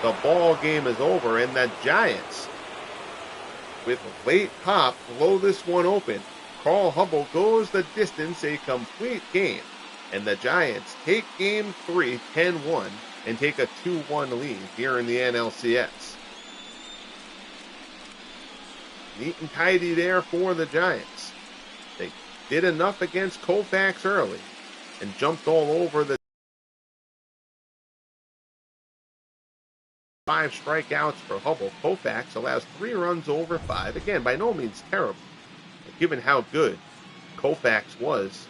The ball game is over, and the Giants with a late pop blow this one open. Carl Hubbell goes the distance, a complete game. And the Giants take Game 3 10-1 and take a 2-1 lead here in the NLCS. Neat and tidy there for the Giants. They did enough against Koufax early and jumped all over the 5 strikeouts for Hubbell. Koufax allows 3 runs over 5. Again, by no means terrible. But given how good Koufax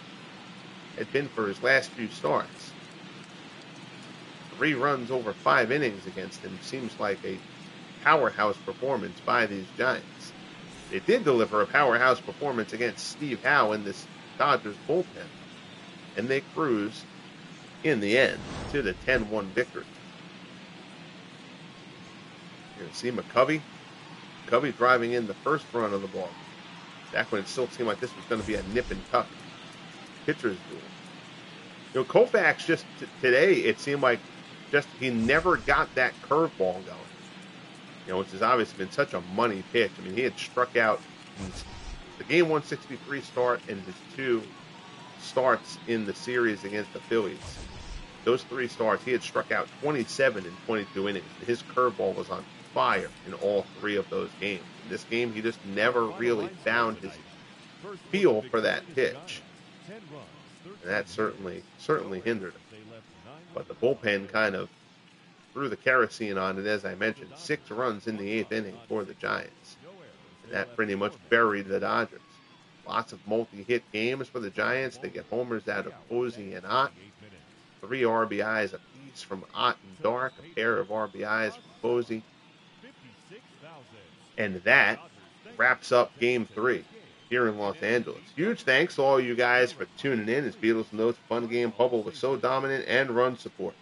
had been for his last few starts. 3 runs over 5 innings against him seems like a powerhouse performance by these Giants. They did deliver a powerhouse performance against Steve Howe in this Dodgers bullpen, and they cruise in the end to the 10-1 victory. You're going to see McCovey driving in the first run of the ball. Back when it still seemed like this was going to be a nip and tuck pitcher's duel. You know, Koufax just today, it seemed like he never got that curveball going. You know, which has obviously been such a money pitch. I mean, he had struck out in the Game 163 start and his 2 starts in the series against the Phillies. Those 3 starts, he had struck out 27 in 22 innings. His curveball was on fire in all 3 of those games. In this game, he just never really found his feel for that pitch. And that certainly hindered him. But the bullpen kind of threw the kerosene on it, as I mentioned. 6 runs in the 8th inning for the Giants. And that pretty much buried the Dodgers. Lots of multi-hit games for the Giants. They get homers out of Posey and Ott. 3 RBIs apiece from Ott and Dark. A pair of RBIs from Posey. And that wraps up Game 3 here in Los Angeles. Huge thanks to all you guys for tuning in. As Beatles notes, fun game. Hubbell was so dominant and run support.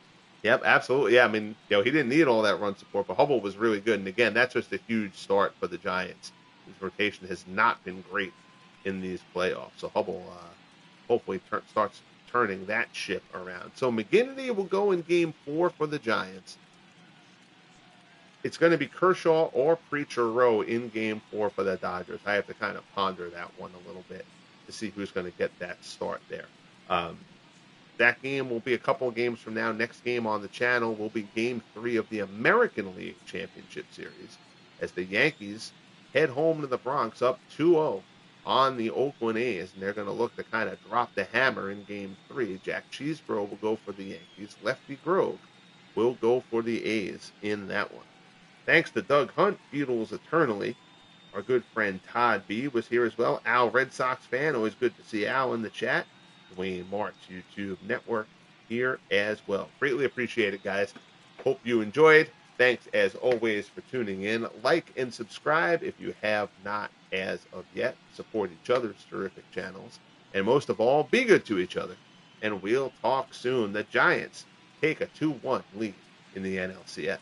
Yep, absolutely. Yeah, I mean, you know, he didn't need all that run support, but Hubbell was really good. And again, that's just a huge start for the Giants. His rotation has not been great in these playoffs. So Hubbell hopefully starts turning that ship around. So McGinnity will go in Game 4 for the Giants. It's going to be Kershaw or Preacher Rowe in Game 4 for the Dodgers. I have to kind of ponder that one a little bit to see who's going to get that start there. That game will be a couple of games from now. Next game on the channel will be Game 3 of the American League Championship Series as the Yankees head home to the Bronx up 2-0 on the Oakland A's, and they're going to look to kind of drop the hammer in Game 3. Jack Cheesebro will go for the Yankees. Lefty Grove will go for the A's in that one. Thanks to Doug Hunt, Beatles eternally. Our good friend Todd B was here as well. Al, Red Sox fan. Always good to see Al in the chat. Dwayne Mart's YouTube network here as well. Greatly appreciate it, guys. Hope you enjoyed. Thanks, as always, for tuning in. Like and subscribe if you have not as of yet. Support each other's terrific channels. And most of all, be good to each other. And we'll talk soon. The Giants take a 2-1 lead in the NLCS.